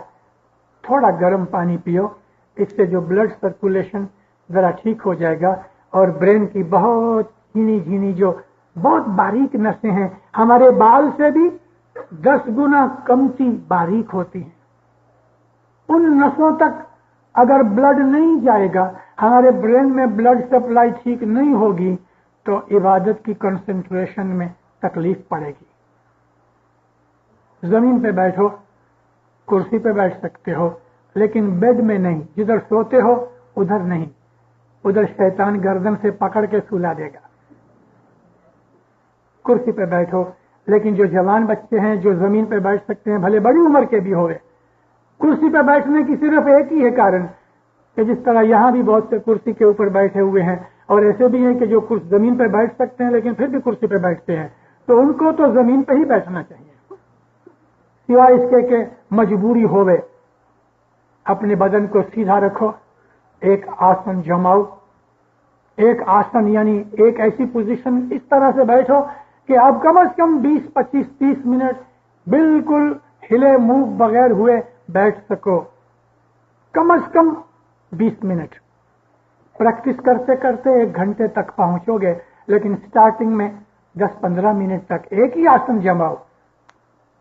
थोड़ा गर्म पानी पियो, इससे जो ब्लड सर्कुलेशन जरा ठीक हो जाएगा और ब्रेन की बहुत झीनी झीनी जो बहुत बारीक नसें हैं, हमारे बाल से भी 10 गुना कमती बारीक होती हैं। उन नसों तक अगर ब्लड नहीं जाएगा, हमारे ब्रेन में ब्लड सप्लाई ठीक नहीं होगी, तो इबादत की कंसंट्रेशन में तकलीफ पड़ेगी। जमीन पे बैठो, कुर्सी पे बैठ सकते हो, लेकिन बेड में नहीं। जिधर सोते हो उधर नहीं, उधर शैतान गर्दन से पकड़ के सुला देगा। कुर्सी पे बैठो, लेकिन जो जवान बच्चे हैं जो जमीन पे बैठ सकते हैं, भले बड़ी उम्र के भी होवे, कुर्सी पे बैठने की सिर्फ एक ही है कारण कि जिस तरह यहां भी बहुत से कुर्सी के ऊपर बैठे हुए हैं, और ऐसे भी हैं कि जो जमीन पे बैठ सकते हैं लेकिन फिर भी कुर्सी पे बैठते हैं, तो उनको तो जमीन पे ही बैठना चाहिए, सिवाय इसके के मजबूरी होवे। अपने बदन को सीधा रखो, एक आसन जमाओ। एक आसन यानी एक ऐसी पोजीशन इस तरह से बैठो कि आप कम से कम 20, 25, 30 मिनट बिल्कुल हिले मुंह बगैर हुए बैठ सको। कम से कम 20 मिनट प्रैक्टिस करते करते 1 घंटे तक पहुंचोगे, लेकिन स्टार्टिंग में 10-15 मिनट तक एक ही आसन जमाओ।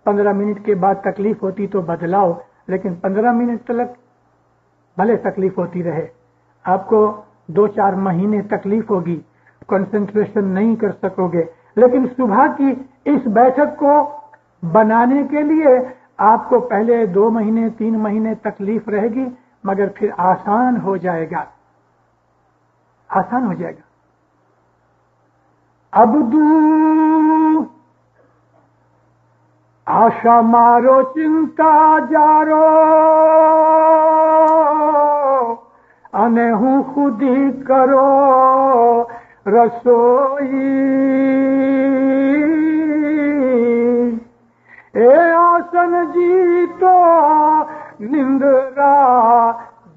15 मिनट के बाद तकलीफ होती तो बदलाओ, लेकिन 15 मिनट तक भले तकलीफ होती रहे। आपको 2-4 महीने तकलीफ होगी, कंसंट्रेशन नहीं कर सकोगे, लेकिन सुबह की इस बैठक को बनाने के लिए आपको पहले 2 महीने 3 महीने तकलीफ रहेगी, मगर फिर आसान हो जाएगा, आसान हो जाएगा। अब्दू आशा मारो चिंता जारो, अने हूँ खुद ही करो रसोई। ए आसन जीतो निंद्रा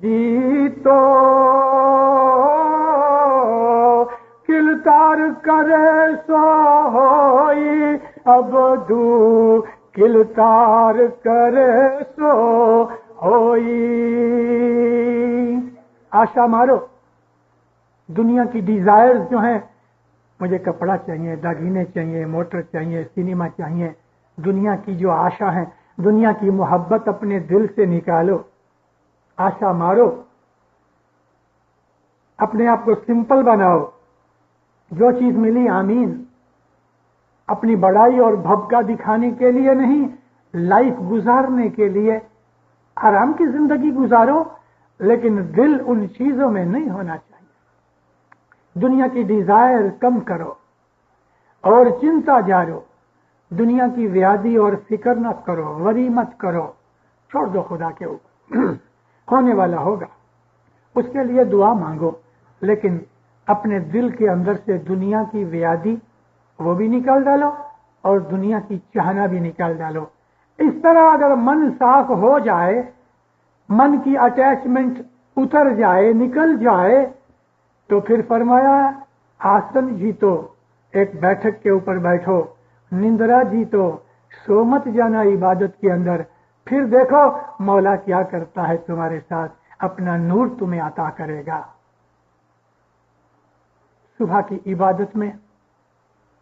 जीतो, किलतार करे सो होई अब्दू, किलतार करे सो होई। आशा मारो। दुनिया की डिजायर्स जो हैं, मुझे कपड़ा चाहिए, दागीने चाहिए, मोटर चाहिए, सिनेमा चाहिए, दुनिया की जो आशा है, दुनिया की मोहब्बत अपने दिल से निकालो। आशा मारो, अपने आप को सिंपल बनाओ। जो चीज मिली आमीन। अपनी बड़ाई और भब्का दिखाने के लिए नहीं, लाइफ गुजारने के लिए आराम की जिंदगी गुजारो, लेकिन दिल उन चीजों में नहीं होना चाहिए। दुनिया की डिजायर कम करो और चिंता जारो। दुनिया की व्याधि और फिक्र न करो, वरी मत करो, छोड़ दो खुदा के ऊपर। होने वाला होगा, उसके लिए दुआ मांगो, लेकिन अपने दिल के अंदर से दुनिया की व्याधि वो भी निकाल डालो और दुनिया की चाहना भी निकाल डालो। इस तरह अगर मन साफ हो जाए, मन की अटैचमेंट उतर जाए, निकल जाए, तो फिर फरमाया आसन जीतो, एक बैठक के ऊपर बैठो, निंद्रा जीतो, सो मत जाना इबादत के अंदर। फिर देखो मौला क्या करता है तुम्हारे साथ, अपना नूर तुम्हें अता करेगा। सुबह की इबादत में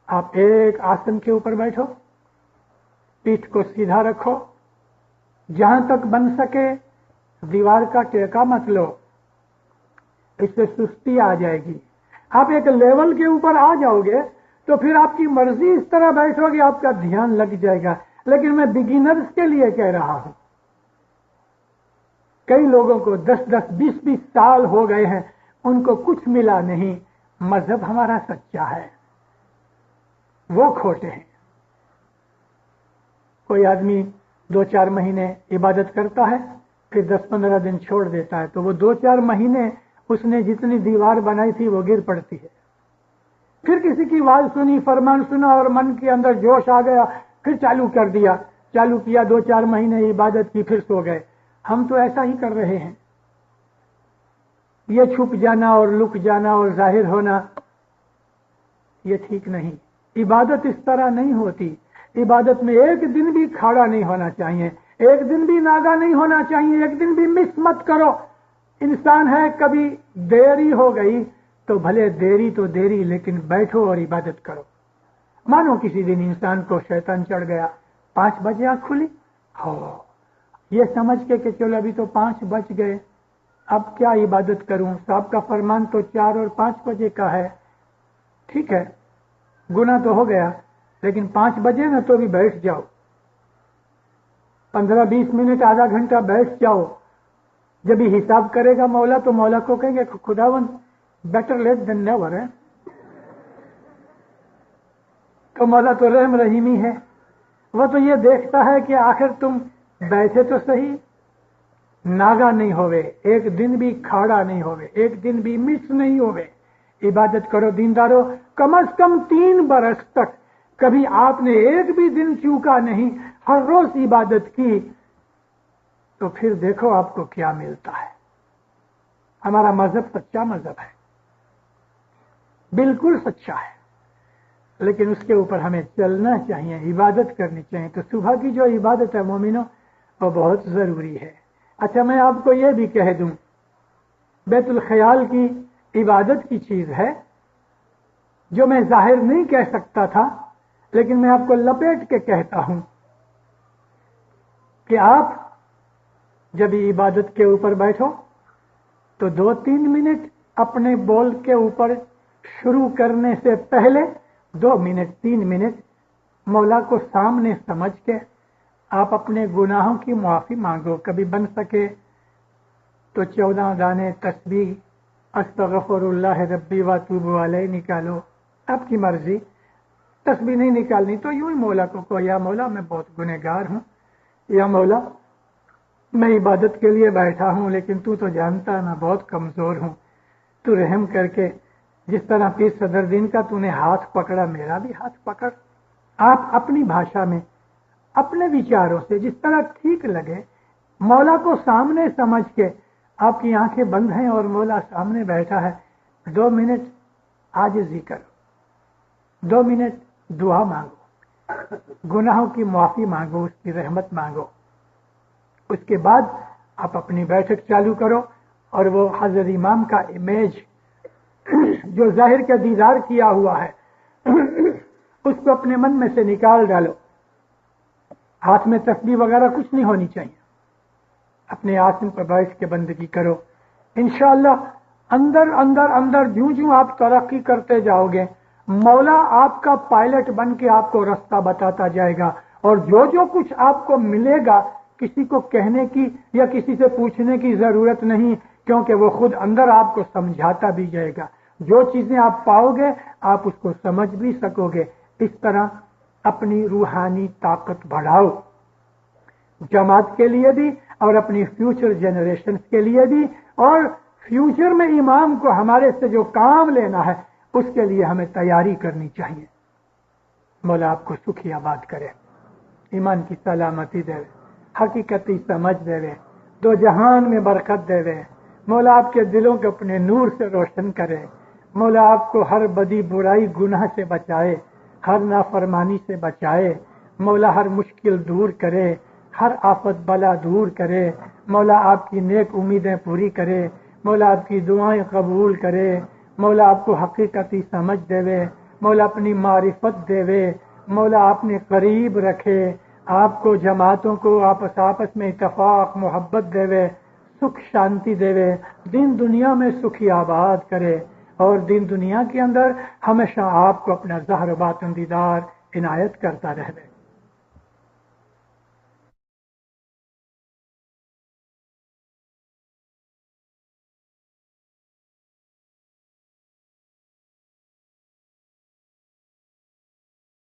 आप एक आसन के ऊपर बैठो, पीठ को सीधा रखो, जहां तक बन सके दीवार का टेका मत लो, इससे सुस्ती आ जाएगी। आप एक लेवल के ऊपर आ जाओगे तो फिर आपकी मर्जी इस तरह बैठोगे, आपका ध्यान लग जाएगा। लेकिन मैं बिगिनर्स के लिए कह रहा हूं, कई लोगों को 10-10, 20-20 साल हो गए हैं, उनको कुछ मिला नहीं। मजहब हमारा सच्चा है, वो खोटे हैं। कोई आदमी 2-4 महीने इबादत करता है, फिर 10-15 दिन छोड़ देता है, तो वो 2-4 महीने उसने जितनी दीवार बनाई थी वो गिर पड़ती है। फिर किसी की आवाज सुनी, फरमान सुना और मन के अंदर जोश आ गया, फिर चालू किया 2-4 महीने इबादत की, फिर सो गए। हम तो ऐसा ही कर रहे हैं। ये छुप जाना और लुक जाना और जाहिर होना, ये ठीक नहीं। इबादत इस तरह नहीं होती। इबादत में एक दिन भी खाड़ा नहीं होना चाहिए, एक दिन भी नागा नहीं होना चाहिए, एक दिन भी मिस मत करो। इंसान है, कभी देरी हो गई तो भले देरी तो देरी, लेकिन बैठो और इबादत करो। मानो किसी दिन इंसान को शैतान चढ़ गया, 5 बजे आंख खुली, हो ये समझ के चलो अभी तो 5 बज गए, अब क्या इबादत करूं, साहब का फरमान तो 4 और 5 बजे का है। ठीक है, गुनाह तो हो गया, लेकिन 5 बजे ना तो भी बैठ जाओ, 15-20 मिनट आधा घंटा बैठ जाओ। जब ही हिसाब करेगा मौला तो मौला को कहेंगे खुदावन बेटर लेट देन नेवर है। तो मौला तो रहम रहीमी है, वो तो ये देखता है कि आखिर तुम बैठे तो सही, नागा नहीं होवे, एक दिन भी खाड़ा नहीं होवे, एक दिन भी मिस नहीं होवे। इबादत करो दीनदारो, कम से कम 3 बरस तक कभी आपने एक भी दिन चूका नहीं, हर रोज इबादत की, तो फिर देखो आपको क्या मिलता है। हमारा मजहब सच्चा मजहब है, बिल्कुल सच्चा है, लेकिन उसके ऊपर हमें चलना चाहिए, इबादत करनी चाहिए। तो सुबह की जो इबादत है मोमिनो, वो बहुत जरूरी है। अच्छा, मैं आपको यह भी कह दूं, बैतुल ख्याल की इबादत की चीज है जो मैं जाहिर नहीं कह सकता था, लेकिन मैं आपको लपेट के कहता हूं कि आप जब इबादत के ऊपर बैठो तो 2-3 मिनट अपने बोल के ऊपर शुरू करने से पहले 2 मिनट 3 मिनट मौला को सामने समझ के आप अपने गुनाहों की माफी मांगो। कभी बन सके तो 14 दाने तस्बीह अस्तगफिरुल्लाह रब्बी व अतूबु अलैहि निकालो, आपकी मर्जी। तस्बीह नहीं निकालनी तो यूं ही मौला को कहो, या मौला मैं बहुत गुनहगार हूं, या मौला मैं इबादत के लिए बैठा हूं, लेकिन तू तो जानता है मैं बहुत कमजोर हूं, तू रहम करके जिस तरह पीर सदरुद्दीन का तूने हाथ पकड़ा, मेरा भी हाथ पकड़। आप अपनी भाषा में अपने विचारों से जिस तरह ठीक लगे, मौला को सामने समझ के, आपकी आंखें बंद हैं और मौला सामने बैठा है, 2 मिनट आजिज़ी करो, 2 मिनट दुआ मांगो, गुनाहों की माफी मांगो, उसकी रहमत मांगो। उसके बाद आप अपनी बैठक चालू करो और वो हज़रत इमाम का इमेज जो जाहिर का दीदार किया हुआ है उसको अपने मन में से निकाल डालो। हाथ में तस्बीह वगैरह कुछ नहीं होनी चाहिए, अपने आसन पर बैठ के बंदगी करो। इंशाअल्लाह अंदर अंदर अंदर ज्यों ज्यों आप तरक्की करते जाओगे, मौला आपका पायलट बन के आपको रास्ता बताता जाएगा, और जो जो कुछ आपको मिलेगा किसी को कहने की या किसी से पूछने की जरूरत नहीं, क्योंकि वो खुद अंदर आपको समझाता भी जाएगा। जो चीजें आप पाओगे आप उसको समझ भी सकोगे। इस तरह अपनी रूहानी ताकत बढ़ाओ, जमात के लिए भी और अपनी फ्यूचर जनरेशन के लिए भी, और फ्यूचर में इमाम को हमारे से जो काम लेना है उसके लिए हमें तैयारी करनी चाहिए। मौला आपको सुखी आबाद करे, ईमान की सलामती देवे, हकीकती समझ देवे, 2 जहान में बरकत देवे। मौला आपके दिलों को अपने नूर से रोशन करे। मौला आपको हर बदी बुराई गुनाह से बचाए, हर नाफरमानी से बचाए। मौला हर मुश्किल दूर करे, हर आफत बला दूर करे। मौला आपकी नेक उम्मीदें पूरी करे। मौला आपकी दुआएं कबूल करे। मौला आपको हकीकती समझ देवे। मौला अपनी मारिफत देवे। मौला आपने करीब रखे। आपको जमातों को आपस में इत्तफाक मोहब्बत देवे, सुख शांति देवे, दिन दुनिया में सुखी आबाद करे, और दिन दुनिया के अंदर हमेशा आपको अपना ज़ाहिर बातिन दीदार इनायत करता रहे।